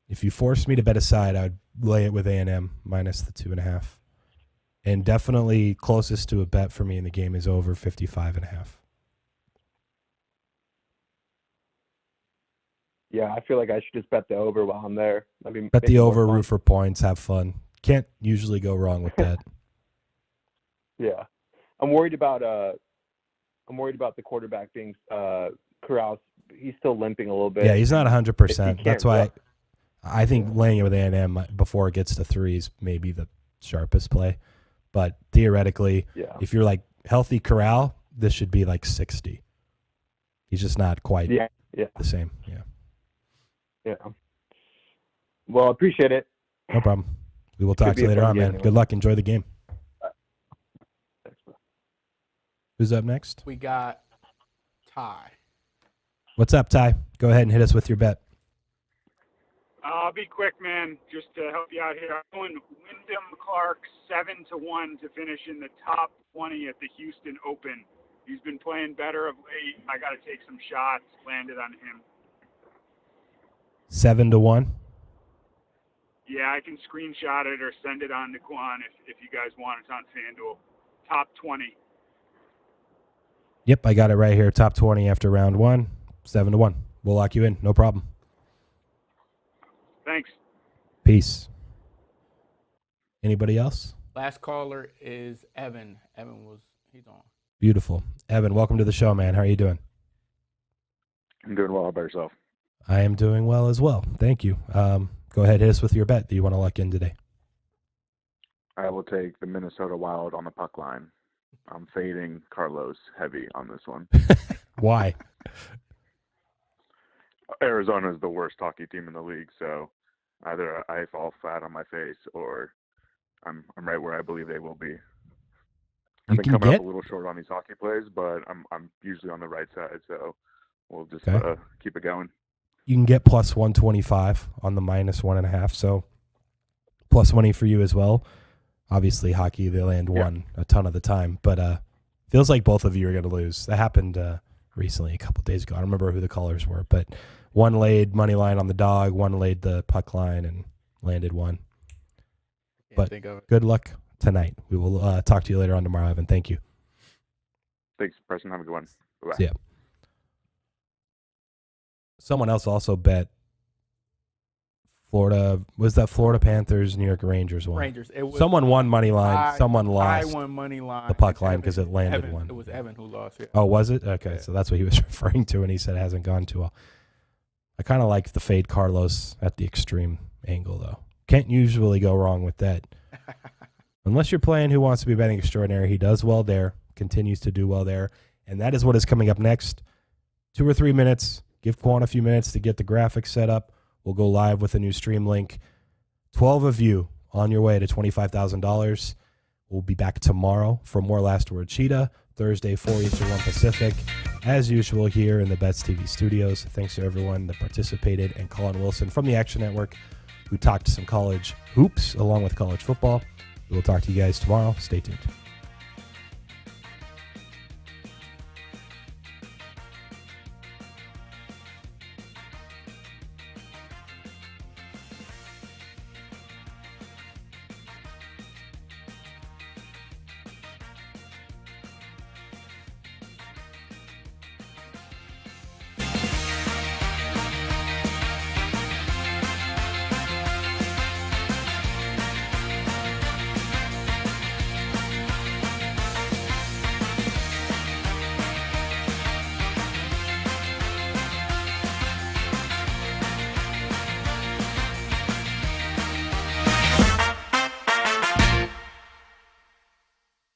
S2: if you forced me to bet a side, I would lay it with A&M minus the 2.5. And definitely closest to a bet for me in the game is over 55.5.
S19: Yeah, I feel like I should just bet the over while I'm there.
S2: Bet the over, root for points, have fun. Can't usually go wrong with that.
S19: Yeah, I'm worried about the quarterback being Corrales. He's still limping a little bit.
S2: Yeah, he's not 100%. That's why
S19: run.
S2: I think laying it with A&M before it gets to 3 is maybe the sharpest play. But theoretically, if you're like healthy Corral, this should be like 60. He's just not quite the same.
S19: Yeah. Well, I appreciate it.
S2: No problem. We will talk to you later on, man.
S19: Anyway.
S2: Good luck. Enjoy the game. Who's up next?
S4: We got Ty.
S2: What's up, Ty? Go ahead and hit us with your bet.
S20: I'll be quick, man, just to help you out here. I'm going Wyndham Clark 7-1 to finish in the top 20 at the Houston Open. He's been playing better of late. I got to take some shots. Landed on him.
S2: 7-1.
S20: Yeah, I can screenshot it or send it on to Qwan if you guys want. It's on FanDuel. Top 20.
S2: Yep, I got it right here. Top 20 after round 1. 7-1. We'll lock you in. No problem.
S20: Thanks.
S2: Peace. Anybody else?
S4: Last caller is Evan. He's on.
S2: Beautiful. Evan, welcome to the show, man. How are you doing?
S21: I'm doing well. How about yourself?
S2: I am doing well as well. Thank you. Go ahead, hit us with your bet that you want to lock in today.
S21: I will take the Minnesota Wild on the puck line. I'm fading Carlos heavy on this one.
S2: Why?
S21: Arizona is the worst hockey team in the league, so either I fall flat on my face or I'm right where I believe they will be. I've been coming up a little short on these hockey plays, but I'm usually on the right side, so we'll just keep it going.
S2: You can get plus 125 on the minus 1.5, so plus money for you as well. Obviously, hockey, they land one a ton of the time, but feels like both of you are going to lose. That happened recently, a couple days ago. I don't remember who the callers were, but one laid money line on the dog, one laid the puck line and landed one. But good luck tonight. We will talk to you later on tomorrow, Evan. Thank you.
S21: Thanks, Preston. Have a good one. Bye-bye.
S2: See ya. Someone else also bet Florida. Was that Florida Panthers, New York Rangers one?
S4: Rangers.
S2: Someone won money line. Someone lost.
S4: I won money line.
S2: The puck line because it landed one.
S4: It was Evan who lost. Yeah.
S2: Oh, was it? Okay, so that's what he was referring to when he said it hasn't gone too well. I kind of like the fade Carlos at the extreme angle, though. Can't usually go wrong with that. Unless you're playing Who Wants to Be Betting Extraordinary, he does well there, continues to do well there, and that is what is coming up next. 2 or 3 minutes. Give Qwan a few minutes to get the graphics set up. We'll go live with a new stream link. 12 of you on your way to $25,000. We'll be back tomorrow for more Last Word Cheetah. Thursday, 4 Eastern, 1 Pacific. As usual here in the Bets TV studios. Thanks to everyone that participated and Collin Wilson from the Action Network who talked some college hoops along with college football. We will talk to you guys tomorrow. Stay tuned.